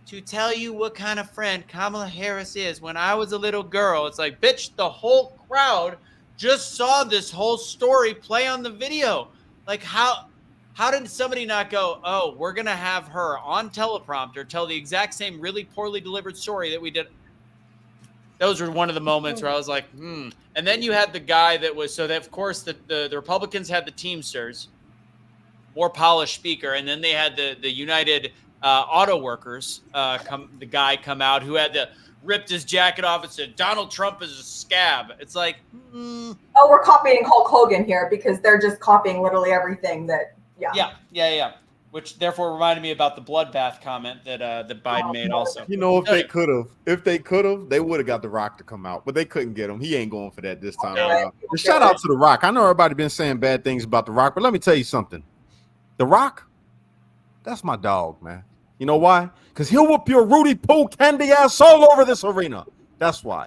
to tell you what kind of friend Kamala Harris is when I was a little girl. It's like, bitch, the whole crowd just saw this whole story play on the video. Like, how did somebody not go, oh, we're going to have her on teleprompter tell the exact same really poorly delivered story that we did? Those were one of the moments where I was like, And then you had the guy that was, so that of course the Republicans had the Teamsters, more polished speaker. And then they had the United Auto Workers come out who had ripped his jacket off and said, Donald Trump is a scab. It's like, Oh, we're copying Hulk Hogan here because they're just copying literally everything that, Yeah. Which therefore reminded me about the bloodbath comment that Biden made also. You know, if they could have, they would have got The Rock to come out, but they couldn't get him. He ain't going for that this time around. But shout out to The Rock. I know everybody been saying bad things about The Rock, but let me tell you something. The Rock, that's my dog, man. You know why? Because he'll whoop your Rudy Poo candy ass all over this arena. That's why.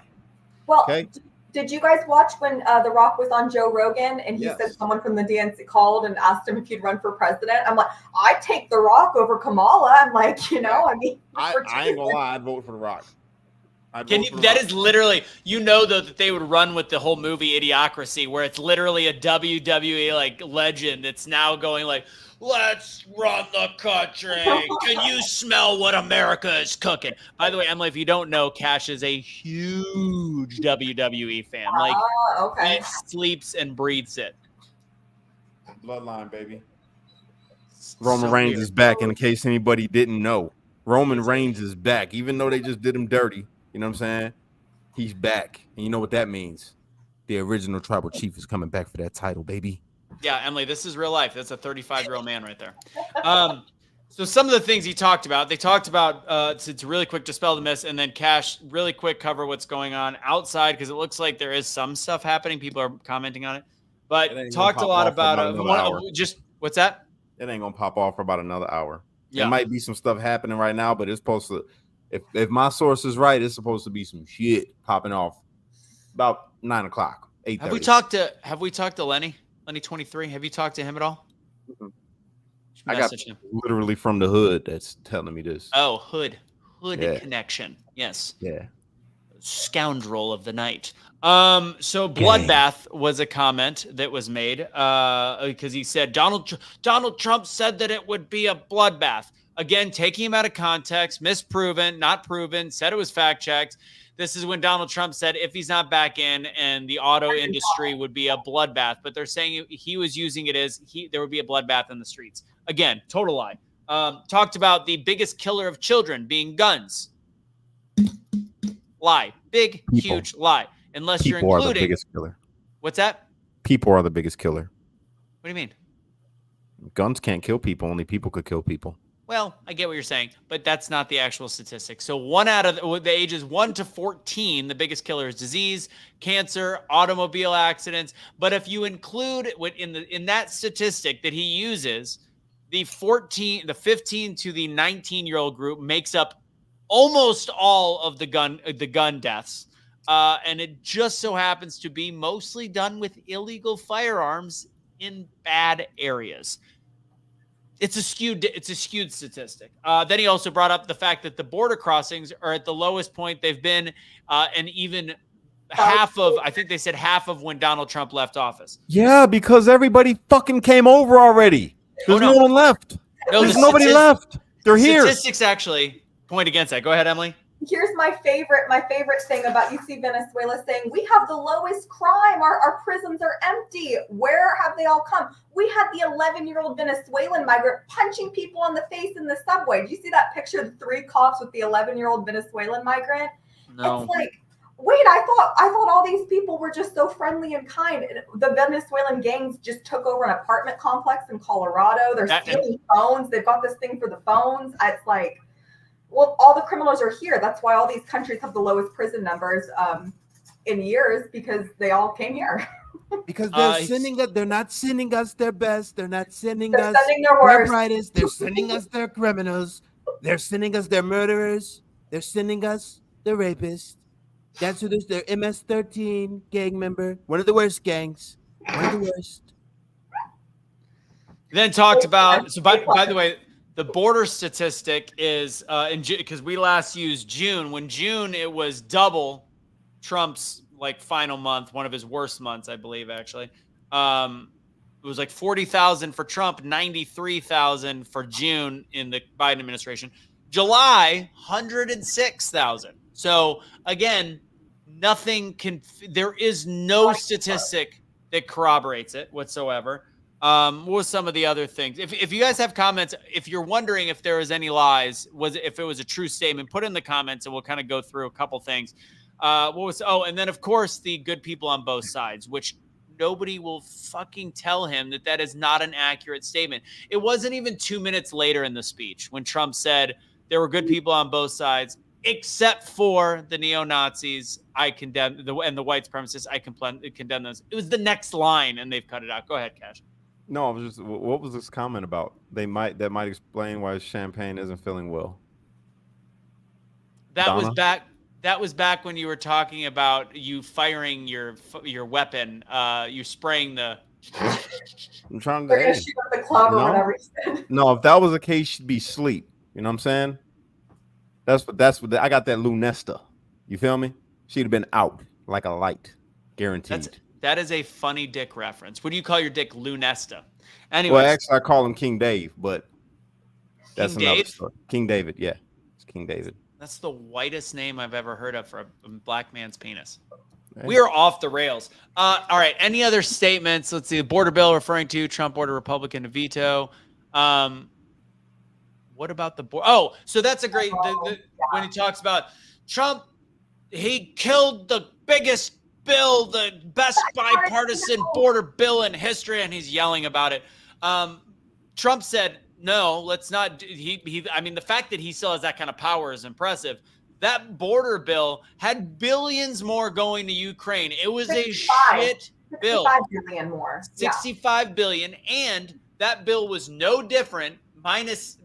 Well, okay. Did you guys watch when The Rock was on Joe Rogan and he said someone from the DNC called and asked him if he'd run for president? I'm like, I'd take The Rock over Kamala. I'm like, I ain't gonna lie, I'd vote for The Rock. Is literally, though, that they would run with the whole movie Idiocracy, where it's literally a WWE like legend that's now going like, let's run the country. Can you smell what America is cooking? By the way, Emily, if you don't know, Cash is a huge WWE fan. Like, he sleeps and breathes it. Bloodline, baby. Roman Reigns is back, in case anybody didn't know. Roman Reigns is back, even though they just did him dirty. You know what I'm saying? He's back. And you know what that means? The original tribal chief is coming back for that title, baby. Yeah, Emily, this is real life. That's a 35-year-old man right there. So some of the things he talked about, they talked about to really quick dispel the myths, and then Cash really quick cover what's going on outside because it looks like there is some stuff happening. People are commenting on it, but It ain't gonna talked a pop lot off for about another hour. just what's that? It ain't gonna pop off for about another hour. Yeah. There might be some stuff happening right now, but it's supposed to. If my source is right, it's supposed to be some shit popping off about 9 o'clock, 8:30. Have we talked to Lenny 23? Have you talked to him at all? Mm-mm. I got Message him. literally from the hood that's telling me this. Oh, hood Yeah. connection. Yes. Yeah. Scoundrel of the night. So bloodbath was a comment that was made because he said Donald Trump said that it would be a bloodbath. Again, taking him out of context, misproven, not proven, said it was fact checked. This is when Donald Trump said if he's not back in and the auto industry would be a bloodbath, but they're saying he was using it as there would be a bloodbath in the streets. Again, total lie. Talked about the biggest killer of children being guns. Lie. Big, huge lie. Unless People you're including. are the biggest killer. What's that? People are the biggest killer. What do you mean? Guns can't kill people. Only people could kill people. Well, I get what you're saying, but that's not the actual statistic. So 1 out of the ages 1 to 14, the biggest killer is disease, cancer, automobile accidents. But if you include in that statistic that he uses, the 15 to the 19-year-old group makes up almost all of the gun deaths. And it just so happens to be mostly done with illegal firearms in bad areas. It's a skewed statistic. Then he also brought up the fact that the border crossings are at the lowest point they've been, and even half of when Donald Trump left office. Yeah, because everybody fucking came over already. There's no one left. No, There's nobody left. They're here. Statistics actually point against that. Go ahead, Emily. Here's my favorite thing about you see Venezuela saying we have the lowest crime. Our prisons are empty. Where have they all come? We had the 11-year-old Venezuelan migrant punching people on the face in the subway. Do you see that picture of the 3 cops with the 11-year-old Venezuelan migrant? No. It's like, wait, I thought all these people were just so friendly and kind. The Venezuelan gangs just took over an apartment complex in Colorado. They're stealing phones. They've got this thing for the phones. It's like, well, all the criminals are here. That's why all these countries have the lowest prison numbers in years, because they all came here. Because they're not sending us their best. They're not sending They're us sending their their worst. brightest. They're sending us their criminals. They're sending us their murderers. They're sending us the rapists. That's who this. Their MS-13 gang member. One of the worst gangs. One of the worst. Then talked about. So by the way, the border statistic is because we last used June. When June, it was double Trump's final month, one of his worst months, I believe. Actually, it was like 40,000 for Trump, 93,000 for June in the Biden administration. July, 106,000. So again, there is no statistic that corroborates it whatsoever. What was some of the other things? If you guys have comments, if you're wondering if there was any lies, if it was a true statement, put in the comments and we'll kind of go through a couple things. And then of course the good people on both sides, which nobody will fucking tell him that is not an accurate statement. It wasn't even 2 minutes later in the speech when Trump said there were good people on both sides, except for the neo-Nazis. I condemn and the white supremacists. I condemn those. It was the next line, and they've cut it out. Go ahead, Cash. No, I was just. What was this comment about? That might explain why Champagne isn't feeling well. That was back when you were talking about you firing your weapon. You spraying the. I'm trying They're to. gonna shoot up the club or whatever he said. No, if that was the case, she'd be asleep. You know what I'm saying? That's what I got that Lunesta. You feel me? She'd have been out like a light, guaranteed. That is a funny dick reference. What do you call your dick, Lunesta? Anyway, Well, actually, I call him King Dave, but that's King another Dave? story. King David, yeah, it's King David. That's the whitest name I've ever heard of for a black man's penis. Hey. We are off the rails. All right. Any other statements? Let's see. The border bill referring to Trump ordered Republican to veto. What about the border? Oh, so that's a great when he talks about Trump. He killed the biggest bill, the best bipartisan border bill in history, and he's yelling about it. Trump said no, let's not. I mean, the fact that he still has that kind of power is impressive. That border bill had billions more going to Ukraine. It was a shit bill. 65 billion more. 65 billion. And that bill was no different, plus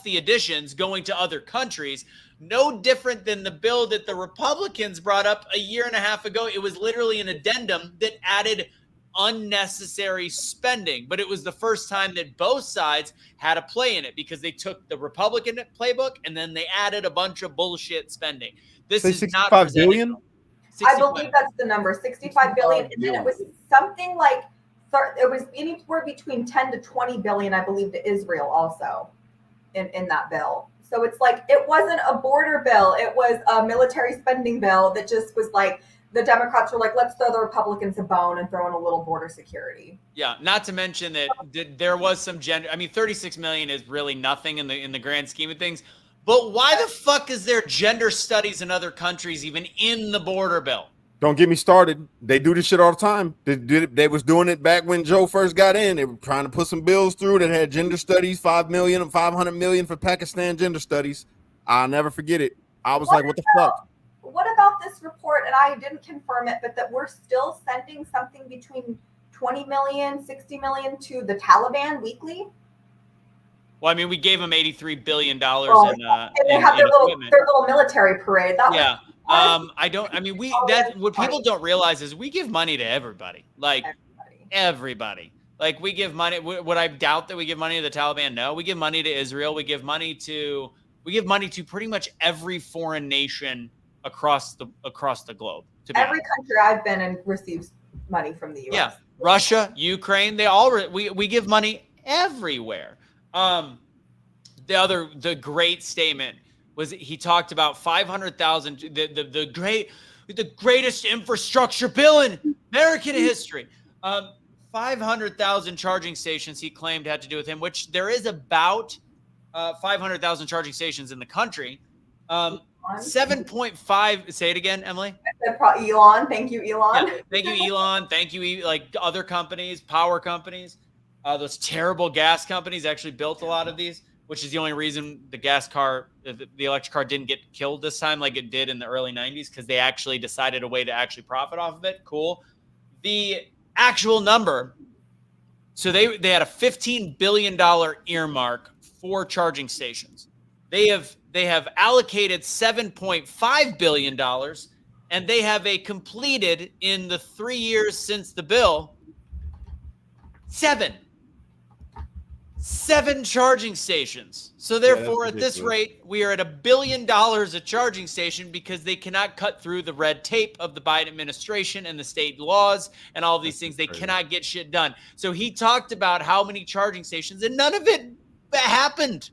the additions going to other countries, no different than the bill that the Republicans brought up a year and a half ago. It was literally an addendum that added unnecessary spending, but it was the first time that both sides had a play in it because they took the Republican playbook and then they added a bunch of bullshit spending. This is not 65 billion. I believe that's the number, 65 billion. And then it was something like, it was anywhere between 10 to 20 billion, I believe, to Israel also in that bill. So it's like, it wasn't a border bill. It was a military spending bill that just was like, the Democrats were like, let's throw the Republicans a bone and throw in a little border security. Yeah, not to mention that there was some gender. I mean, 36 million is really nothing in the grand scheme of things. But why the fuck is there gender studies in other countries even in the border bill? Don't get me started. They do this shit all the time. They was doing it back when Joe first got in. They were trying to put some bills through that had gender studies, 5 million and 500 million for Pakistan gender studies. I'll never forget it. I was like, what the fuck? What about this report? And I didn't confirm it, but that we're still sending something between 20 million, 60 million to the Taliban weekly. Well, I mean, we gave them $83 billion and they have their little military parade. What people don't realize is we give money to everybody. Like everybody. Like we give money. Would I doubt that we give money to the Taliban? No, we give money to Israel. We give money to pretty much every foreign nation across the globe. Every country I've been in receives money from the U.S. Yeah, Russia, Ukraine, we give money everywhere. The great statement was he talked about 500,000, the greatest infrastructure bill in American history. 500,000 charging stations he claimed had to do with him, which there is about 500,000 charging stations in the country. 7.5. Say it again, Emily. Elon. Thank you, Elon. Yeah, thank you, Elon. Thank you, like other companies, power companies. Those terrible gas companies actually built a lot of these, which is the only reason the electric car didn't get killed this time like it did in the early 90s, because they actually decided a way to actually profit off of it. Cool. The actual number. So they had a $15 billion earmark for charging stations. They have allocated $7.5 billion, and they have completed in the 3 years since the bill, seven charging stations. So therefore, at this rate, we are at $1 billion a charging station because they cannot cut through the red tape of the Biden administration and the state laws and all of these things. They cannot get shit done. So he talked about how many charging stations, and none of it happened.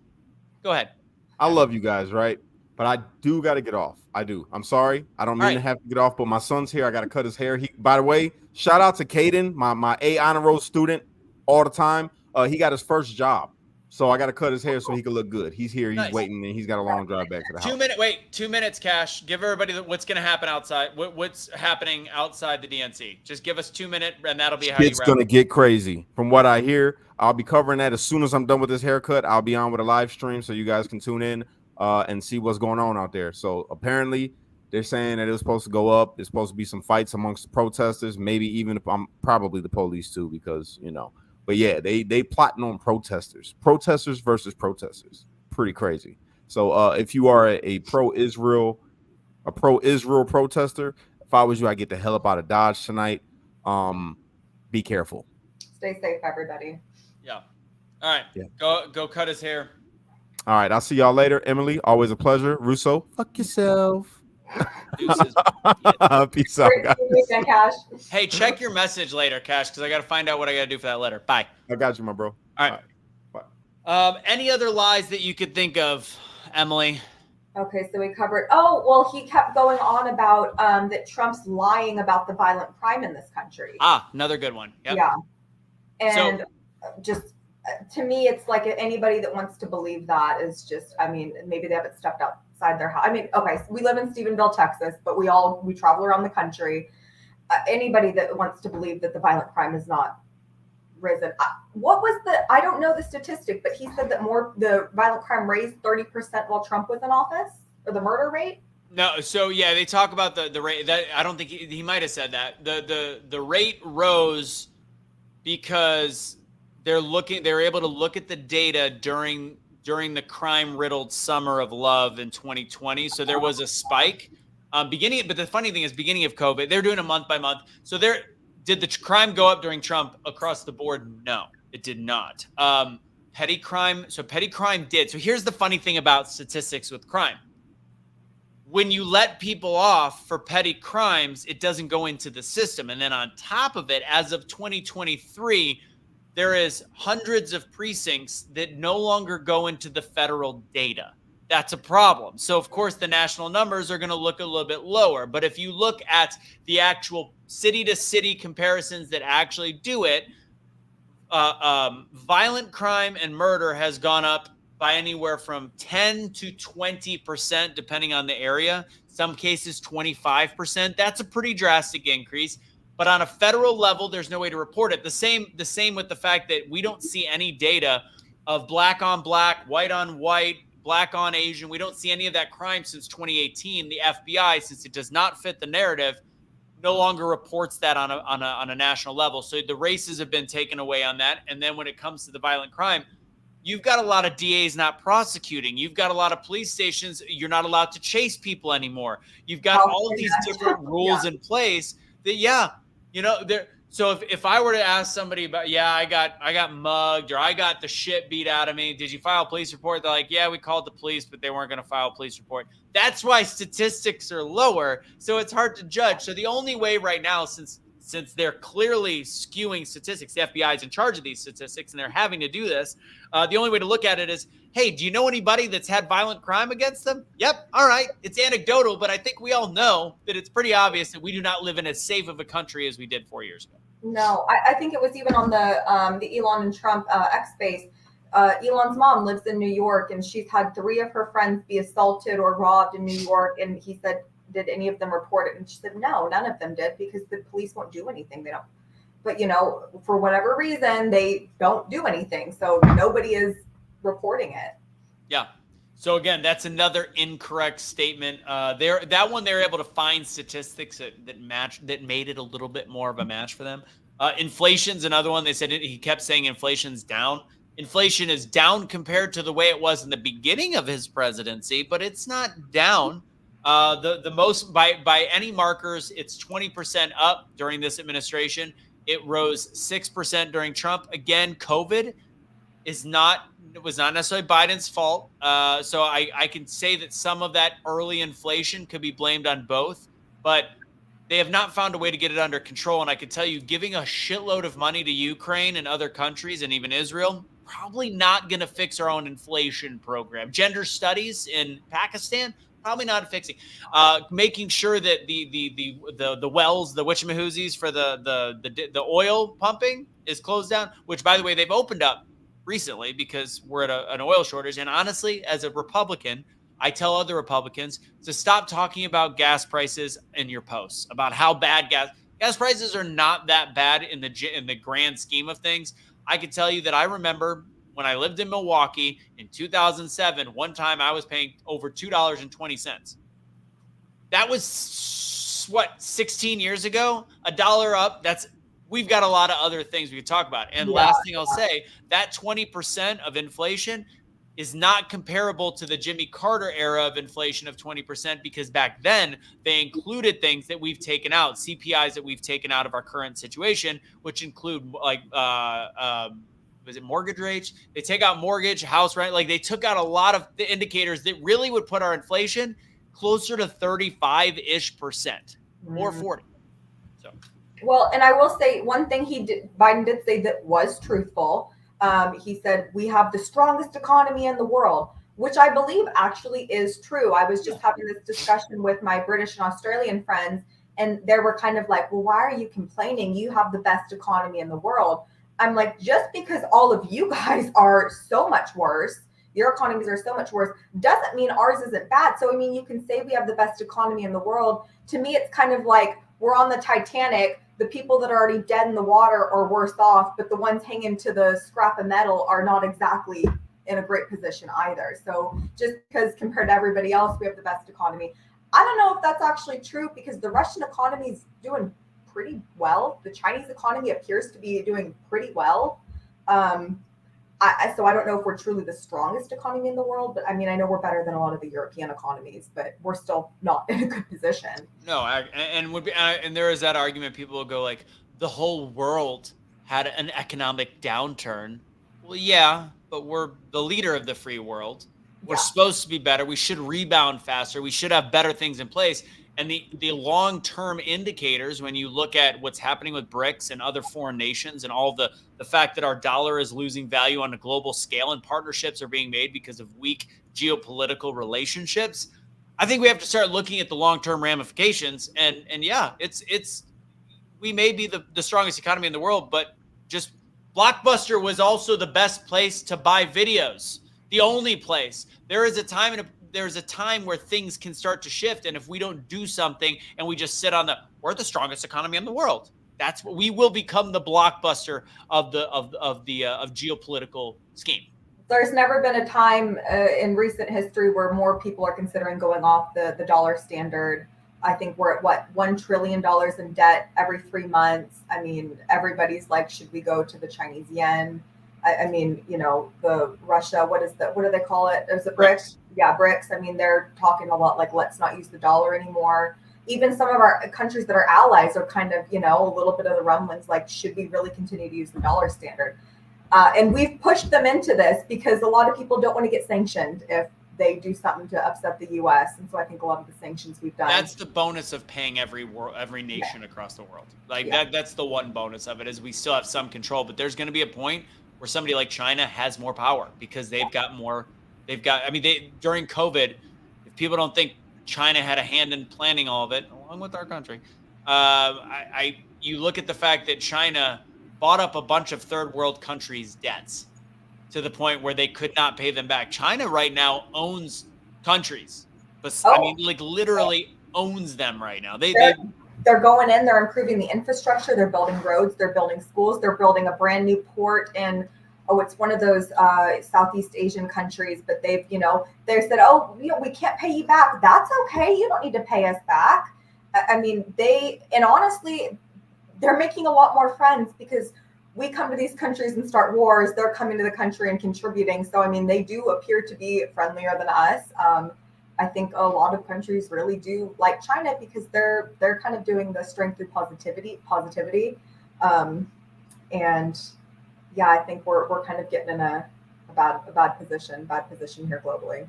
Go ahead. I love you guys, right? But I do got to get off. I do. I'm sorry. I don't mean to have to get off, but my son's here. I got to cut his hair. By the way, shout out to Caden, my A honor roll student all the time. He got his first job. So I got to cut his hair so he can look good. He's here. He's waiting, and he's got a long drive back to the house. 2 minutes, Cash. Give everybody what's going to happen outside. What's happening outside the DNC. Just give us 2 minutes, and that'll be how you wrap. It's going to get crazy. From what I hear, I'll be covering that as soon as I'm done with this haircut. I'll be on with a live stream so you guys can tune in and see what's going on out there. So apparently they're saying that it was supposed to go up. There's supposed to be some fights amongst the protesters, maybe even if I'm probably the police too, because, you know. But yeah, they plotting on protesters versus protesters. Pretty crazy. So if you are a pro-Israel protester, if I was you, I'd get the hell up out of Dodge tonight. Be careful. Stay safe, everybody. Yeah. All right. Yeah. Go cut his hair. All right. I'll see y'all later. Emily, always a pleasure. Russo, fuck yourself. Peace out, guys. Cash. Hey, check your message later, Cash, because I got to find out what I got to do for that letter. Bye. I got you, my bro. All right. Bye. Any other lies that you could think of, Emily? Okay, so we covered. Oh, well, he kept going on about that Trump's lying about the violent crime in this country. Another good one. Yep. Yeah. And just to me, it's like anybody that wants to believe that is just, I mean, maybe they haven't stepped outside their house. I mean, okay, so we live in Stephenville, Texas, but we travel around the country. Anybody that wants to believe that the violent crime is not risen. What was I don't know the statistic, but he said that the violent crime raised 30% while Trump was in office, or the murder rate. No, so yeah, they talk about the rate. That I don't think he might have said that. The rate rose because they're able to look at the data during the crime-riddled summer of love in 2020. So there was a spike but the funny thing is, beginning of COVID, they're doing a month by month. So did the crime go up during Trump across the board? No, it did not. Petty crime did. So here's the funny thing about statistics with crime. When you let people off for petty crimes, it doesn't go into the system. And then on top of it, as of 2023, there is hundreds of precincts that no longer go into the federal data. That's a problem. So, of course, the national numbers are going to look a little bit lower. But if you look at the actual city-to-city comparisons that actually do it, violent crime and murder has gone up by anywhere from 10 to 20%, depending on the area. Some cases, 25%. That's a pretty drastic increase. But on a federal level, there's no way to report it. The same with the fact that we don't see any data of black on black, white on white, black on Asian. We don't see any of that crime since 2018. The FBI, since it does not fit the narrative, no longer reports that on a national level. So the races have been taken away on that. And then when it comes to the violent crime, you've got a lot of DAs not prosecuting. You've got a lot of police stations. You're not allowed to chase people anymore. You've got all of these different rules in place that, so if I were to ask somebody about, I got mugged or I got the shit beat out of me, did you file a police report? They're like, yeah, we called the police, but they weren't going to file a police report. That's why statistics are lower. So it's hard to judge. So the only way right now, since they're clearly skewing statistics, the FBI is in charge of these statistics and they're having to do this. The only way to look at it is, hey, do you know anybody that's had violent crime against them? Yep. All right. It's anecdotal, but I think we all know that it's pretty obvious that we do not live in as safe of a country as we did 4 years ago. No, I think it was even on the Elon and Trump X space. Elon's mom lives in New York, and she's had 3 of her friends be assaulted or robbed in New York. And he said, did any of them report it? And she said, no, none of them did, because the police won't do anything. They don't. But, for whatever reason, they don't do anything. So nobody is reporting it. Yeah. So again, that's another incorrect statement. They're able to find statistics that made it a little bit more of a match for them. Inflation's another one. They said he kept saying inflation's down. Inflation is down compared to the way it was in the beginning of his presidency, but it's not down. The most by any markers, it's 20% up during this administration. It rose 6% during Trump. Again, COVID was not necessarily Biden's fault. So I can say that some of that early inflation could be blamed on both, but they have not found a way to get it under control. And I can tell you, giving a shitload of money to Ukraine and other countries and even Israel, probably not going to fix our own inflation program. Gender studies in Pakistan, probably not fixing. Making sure that the wells, the witchamahoosies for the oil pumping is closed down, which, by the way, they've opened up recently because we're at an oil shortage. And honestly, as a Republican, I tell other Republicans to stop talking about gas prices in your posts, about how bad gas prices are not that bad in the grand scheme of things. I can tell you that I remember when I lived in Milwaukee in 2007, one time I was paying over $2.20. That was 16 years ago, $1 up. We've got a lot of other things we could talk about. And last thing I'll say, that 20% of inflation is not comparable to the Jimmy Carter era of inflation of 20%, because back then they included things that we've taken out, CPIs that we've taken out of our current situation, which include was it mortgage rates? They take out mortgage, house rent. Like, they took out a lot of the indicators that really would put our inflation closer to 35-ish% or 40. So. Well, and I will say one thing Biden did say that was truthful. He said, we have the strongest economy in the world, which I believe actually is true. I was just having this discussion with my British and Australian friends, and they were kind of like, well, why are you complaining? You have the best economy in the world. I'm like, just because all of you guys are so much worse, your economies are so much worse, doesn't mean ours isn't bad. So, you can say we have the best economy in the world. To me, it's kind of like we're on the Titanic. the people that are already dead in the water are worse off, but the ones hanging to the scrap of metal are not exactly in a great position either. So just because compared to everybody else, we have the best economy. I don't know if that's actually true, because the Russian economy is doing pretty well. The Chinese economy appears to be doing pretty well. So I don't know if we're truly the strongest economy in the world, but I mean, I know we're better than a lot of the European economies, but we're still not in a good position. No, and there is that argument. People will go like, the whole world had an economic downturn. Well, yeah, but we're the leader of the free world. We're supposed to be better. We should rebound faster. We should have better things in place. And the long-term indicators, when you look at what's happening with BRICS and other foreign nations, and all the fact that our dollar is losing value on a global scale and partnerships are being made because of weak geopolitical relationships, I think we have to start looking at the long-term ramifications. And yeah, we may be the strongest economy in the world, but just Blockbuster was also the best place to buy videos. The only place. There's a time where things can start to shift, and if we don't do something and we just sit on we're the strongest economy in the world. That's what we will become, the Blockbuster of geopolitical scheme. There's never been a time in recent history where more people are considering going off the dollar standard. I think we're at $1 trillion in debt every 3 months. I mean, everybody's like, should we go to the Chinese yen? I mean, the Russia, what do they call it? Is it BRICS? Yeah, BRICS. I mean, they're talking a lot like, let's not use the dollar anymore. Even some of our countries that are allies are kind of, a little bit of the rumblings like, should we really continue to use the dollar standard? And we've pushed them into this because a lot of people don't want to get sanctioned if they do something to upset the U.S. And so I think a lot of the sanctions we've done. That's the bonus of paying every nation across the world. That's the one bonus of it, is we still have some control. But there's going to be a point where somebody like China has more power because during COVID, if people don't think China had a hand in planning all of it, along with our country, you look at the fact that China bought up a bunch of third world countries' debts to the point where they could not pay them back. China right now owns countries, but literally owns them right now. They're going in, they're improving the infrastructure, they're building roads, they're building schools, they're building a brand new port in, it's one of those Southeast Asian countries, but they said, we can't pay you back. That's okay. You don't need to pay us back. I mean, honestly, they're making a lot more friends because we come to these countries and start wars. They're coming to the country and contributing. So, I mean, they do appear to be friendlier than us. I think a lot of countries really do like China because they're kind of doing the strength through positivity. And yeah, I think we're kind of getting in a bad position here globally.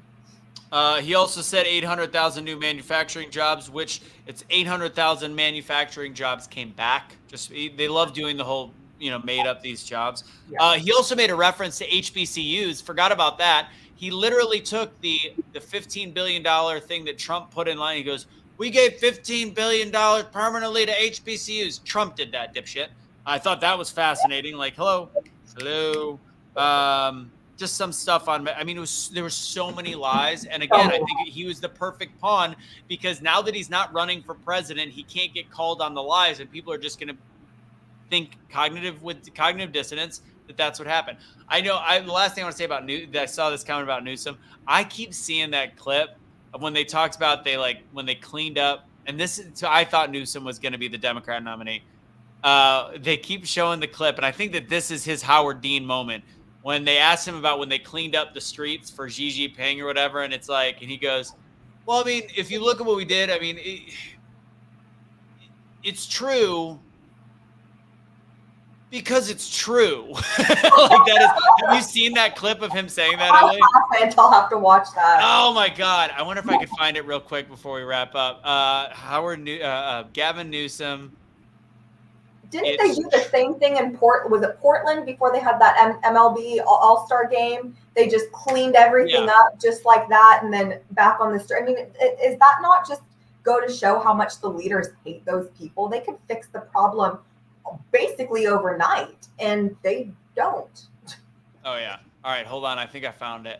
He also said 800,000 new manufacturing jobs, which it's 800,000 manufacturing jobs came back. They love doing the whole, made up these jobs. Yeah. He also made a reference to HBCUs. Forgot about that. He literally took the $15 billion thing that Trump put in line. He goes, we gave $15 billion permanently to HBCUs. Trump did that, dipshit. I thought that was fascinating. Like, hello. Just some stuff on, there were so many lies. And again, I think he was the perfect pawn because now that he's not running for president, he can't get called on the lies and people are just going to think with cognitive dissonance that's what happened. I know the last thing I want to say about I saw this comment about Newsom. I keep seeing that clip of when they talked about when they cleaned up, and I thought Newsom was going to be the Democrat nominee. They keep showing the clip, and I think that this is his Howard Dean moment when they asked him about when they cleaned up the streets for Xi Jinping or whatever, and it's like, and he goes, well, I mean, if you look at what we did, I mean, it's true because it's true. Have you seen that clip of him saying that, Emily? I'll have to watch that. Oh my God. I wonder if I could find it real quick before we wrap up. Gavin Newsom. Didn't they do the same thing in Portland before they had that MLB All-Star game? They just cleaned everything up just like that and then back on the street. I mean, is that not just go to show how much the leaders hate those people? They could fix the problem basically overnight, and they don't. Oh, yeah. All right, hold on. I think I found it.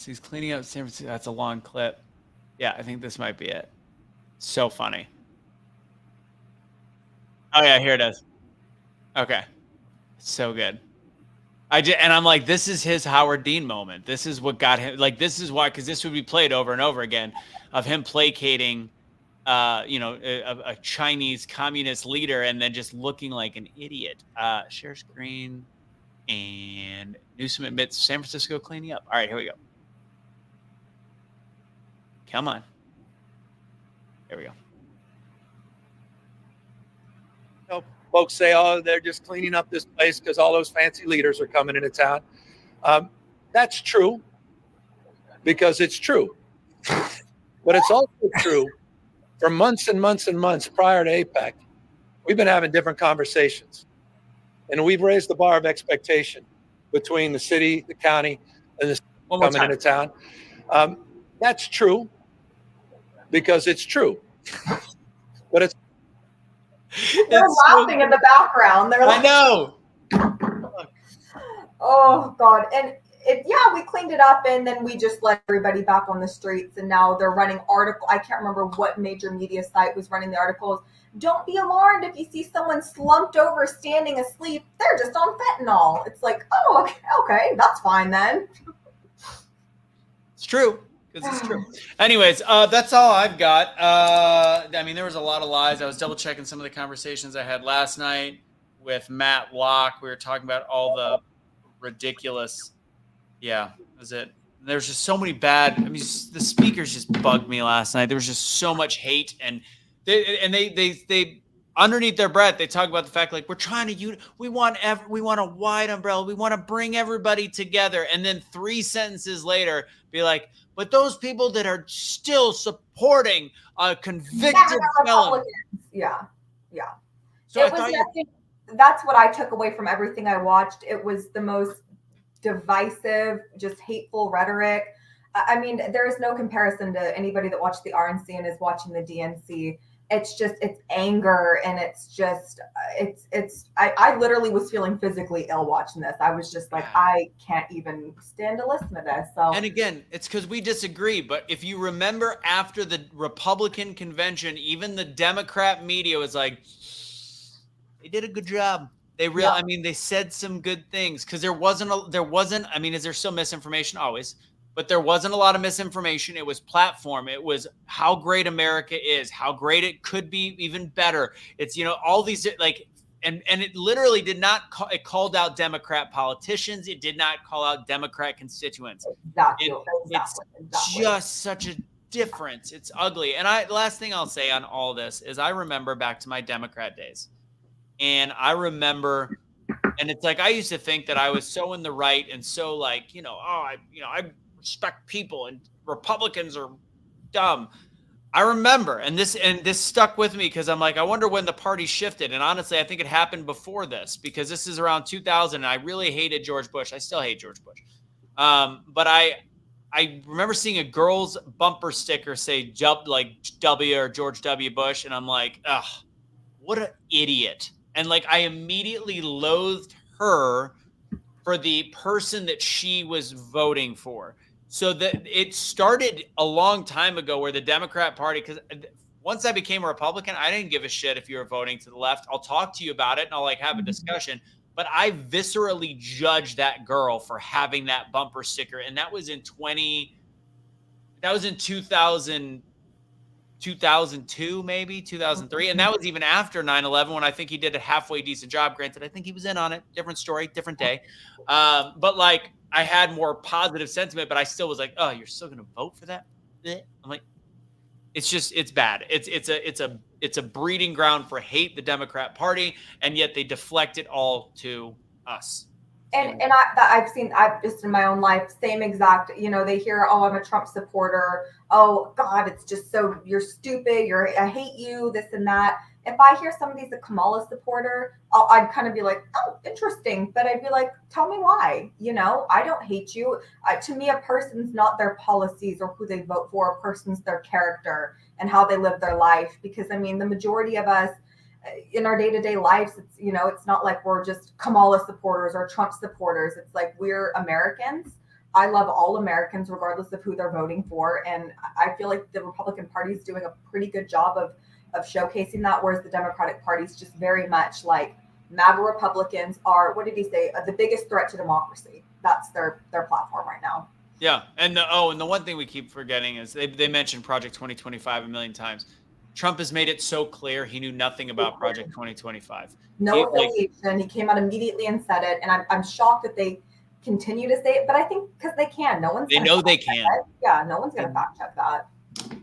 He's cleaning up San Francisco. That's a long clip. Yeah, I think this might be it. So funny. Oh yeah, here it is. Okay, so good. And I'm like, this is his Howard Dean moment. This is what got him. Like, this is why, because this would be played over and over again, of him placating, a Chinese communist leader, and then just looking like an idiot. Share screen, and Newsom admits San Francisco cleaning up. All right, here we go. Come on. Here we go. Folks say, oh, they're just cleaning up this place because all those fancy leaders are coming into town. That's true because it's true. But it's also true for months and months and months prior to APEC, we've been having different conversations. And we've raised the bar of expectation between the city, the county, and the coming into town. That's true because it's true. But it's They're laughing in the background. They're like, I know. oh God. And we cleaned it up, and then we just let everybody back on the streets, and now they're running article. I can't remember what major media site was running the articles. Don't be alarmed if you see someone slumped over standing asleep. They're just on fentanyl. It's like, oh, okay, that's fine then. It's true. Because it's true. Anyways, that's all I've got. I mean, there was a lot of lies. I was double checking some of the conversations I had last night with Matt Locke. We were talking about all the ridiculous. Yeah, that was it. There's just so many bad. I mean, the speakers just bugged me last night. There was just so much hate, and they underneath their breath, they talk about the fact like we're trying to we want a wide umbrella. We want to bring everybody together, and then 3 sentences later, be like, but those people that are still supporting a convicted felon. Yeah. So that's what I took away from everything I watched. It was the most divisive, just hateful rhetoric. I mean, there is no comparison to anybody that watched the RNC and is watching the DNC. It's anger, and I literally was feeling physically ill watching this. I was just like, I can't even stand to listen to this. So, and again, it's because we disagree. But if you remember, after the Republican convention, even the Democrat media was like, they did a good job. I mean, they said some good things, because there wasn't. I mean, is there still misinformation? Always. But there wasn't a lot of misinformation. It was platform. It was how great America is, how great it could be even better. It's, all these and it literally did not it called out Democrat politicians. It did not call out Democrat constituents. Exactly. It's just such a difference. It's ugly. And last thing I'll say on all this is I remember back to my Democrat days, and I remember, and it's like, I used to think that I was so in the right and so like, I respect people and Republicans are dumb. I remember, and this stuck with me, because I'm like, I wonder when the party shifted. And honestly, I think it happened before this, because this is around 2000, and I really hated George Bush. I still hate George Bush. But I remember seeing a girl's bumper sticker say W or George W. Bush, and I'm like, ugh, what an idiot. And like, I immediately loathed her for the person that she was voting for. So that it started a long time ago, where the Democrat Party, because once I became a Republican, I didn't give a shit if you were voting to the left. I'll talk to you about it and I'll have a discussion. But I viscerally judged that girl for having that bumper sticker. And that was in 2002, maybe 2003. And that was even after 9/11, when I think he did a halfway decent job. Granted, I think he was in on it. Different story, different day. But like, I had more positive sentiment, but I still was like, oh, you're still going to vote for that? I'm like, it's bad. It's a breeding ground for hate, the Democrat Party. And yet they deflect it all to us. And I've just in my own life, same exact, they hear, oh, I'm a Trump supporter. Oh God, it's just so, you're stupid. I hate you, this and that. If I hear somebody's a Kamala supporter, I'd kind of be like, oh, interesting. But I'd be like, tell me why. I don't hate you. To me, a person's not their policies or who they vote for. A person's their character and how they live their life. Because I mean, the majority of us in our day-to-day lives, it's, it's not like we're just Kamala supporters or Trump supporters. It's like, we're Americans. I love all Americans, regardless of who they're voting for. And I feel like the Republican Party is doing a pretty good job of of showcasing that, whereas the Democratic Party is just very much like MAGA Republicans are, what did he say? The biggest threat to democracy. That's their platform right now. Yeah. And the one thing we keep forgetting is they mentioned Project 2025 a million times. Trump has made it so clear he knew nothing about Project 2025. No affiliation. He came out immediately and said it. And I'm shocked that they continue to say it, but I think because they can. They know they can. Yeah, no one's going to fact check that.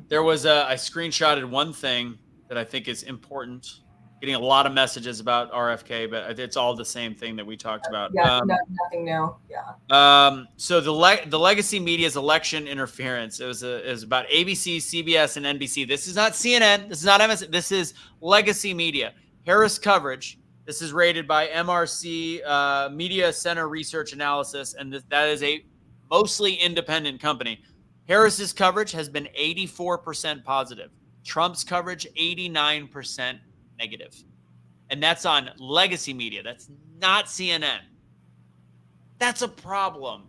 There was I screenshotted one thing that I think is important. Getting a lot of messages about RFK, but it's all the same thing that we talked about. Yeah, nothing new. Yeah. So the legacy media's election interference. It was about ABC, CBS, and NBC. This is not CNN. This is not MSN. This is legacy media. Harris coverage. This is rated by MRC Media Center Research Analysis, and that is a mostly independent company. Harris's coverage has been 84% positive. Trump's coverage 89% negative. And that's on legacy media. That's not CNN. That's a problem.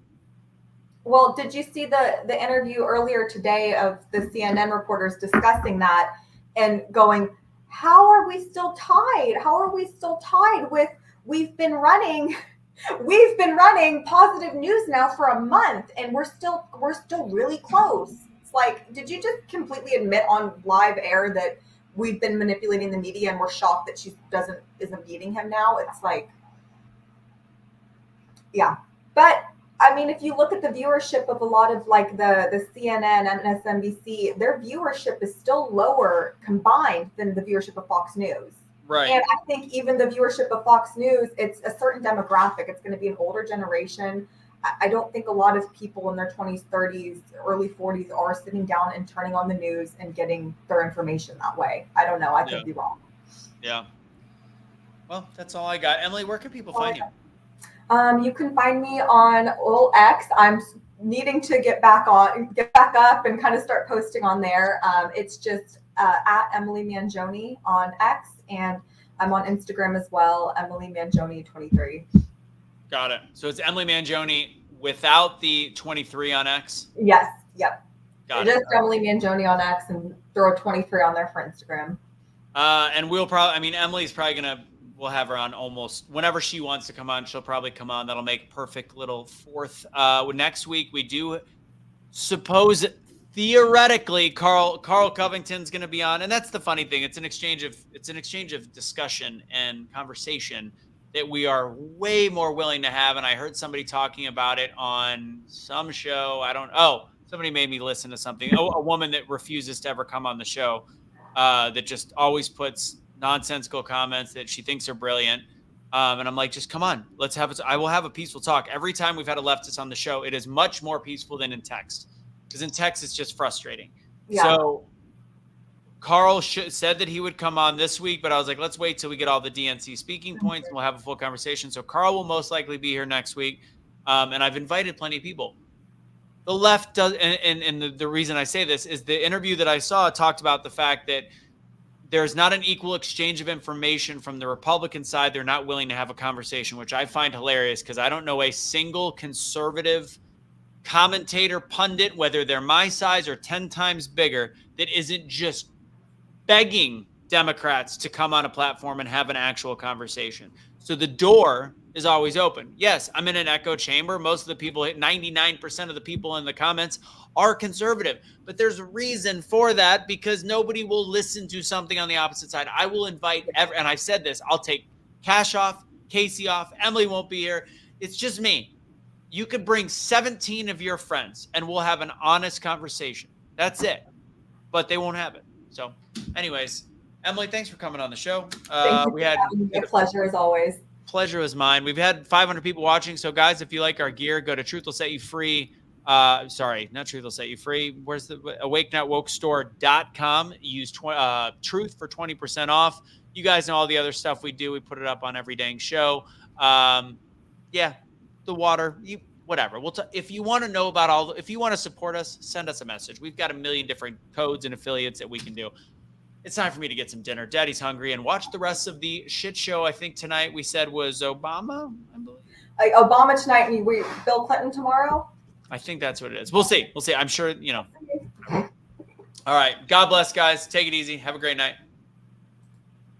Well, did you see the interview earlier today of the CNN reporters discussing that and going, how are we still tied? How are we still tied with we've been running positive news now for a month and we're still really close. It's like, did you just completely admit on live air that we've been manipulating the media and we're shocked that she isn't beating him now? It's like, yeah. But I mean, if you look at the viewership of a lot of like the CNN and MSNBC, their viewership is still lower combined than the viewership of Fox News. Right. And I think even the viewership of Fox News, it's a certain demographic. It's going to be an older generation. I don't think a lot of people in their 20s, 30s, early 40s are sitting down and turning on the news and getting their information that way. I don't know. I could be wrong. Yeah. Well, that's all I got. Emily, where can people find you? You can find me on old X. I'm needing to get back up and kind of start posting on there. It's just at Emily Mangione on X, and I'm on Instagram as well, Emily Mangione 23. Got it. So it's Emily Mangione without the 23 on X? Yes. Yep. Got Just it. Emily Mangione on X and throw a 23 on there for Instagram. And we'll probably, Emily's probably we'll have her on almost whenever she wants to come on. She'll probably come on. That'll make perfect little fourth. Next week, we do suppose theoretically Carl Covington's going to be on. And that's the funny thing. It's an exchange of discussion and conversation that we are way more willing to have. And I heard somebody talking about it on some show. Somebody made me listen to something. A woman that refuses to ever come on the show, that just always puts nonsensical comments that she thinks are brilliant. And I'm like, just come on, let's have it. I will have a peaceful talk. Every time we've had a leftist on the show, it is much more peaceful than in text, because in text, it's just frustrating. Yeah. So Carl said that he would come on this week, but I was like, let's wait till we get all the DNC speaking points and we'll have a full conversation. So Carl will most likely be here next week. And I've invited plenty of people. The left does, and the reason I say this is the interview that I saw talked about the fact that there's not an equal exchange of information from the Republican side. They're not willing to have a conversation, which I find hilarious because I don't know a single conservative commentator, pundit, whether they're my size or 10 times bigger, that isn't just begging Democrats to come on a platform and have an actual conversation. So the door is always open. Yes, I'm in an echo chamber. Most of the people, 99% of the people in the comments are conservative, but there's a reason for that, because nobody will listen to something on the opposite side. I will invite and I've said this, I'll take Cash off, Casey off, Emily won't be here. It's just me. You could bring 17 of your friends and we'll have an honest conversation. That's it. But they won't have it. So anyways, Emily, thanks for coming on the show. We had a pleasure as always. Pleasure was mine. We've had 500 people watching. So guys, if you like our gear, go to Truth Will Set You Free. Sorry, not Truth Will Set You Free. Where's the awakenotwokestore.com. Use Truth for 20% off. You guys know all the other stuff we do. We put it up on every dang show. Yeah, the water, whatever. If you want to know about if you want to support us, send us a message. We've got a million different codes and affiliates that we can do. It's time for me to get some dinner. Daddy's hungry, and watch the rest of the shit show. I think tonight we said was Obama, I believe. Obama tonight, and Bill Clinton tomorrow. I think that's what it is. We'll see. I'm sure, All right. God bless, guys. Take it easy. Have a great night.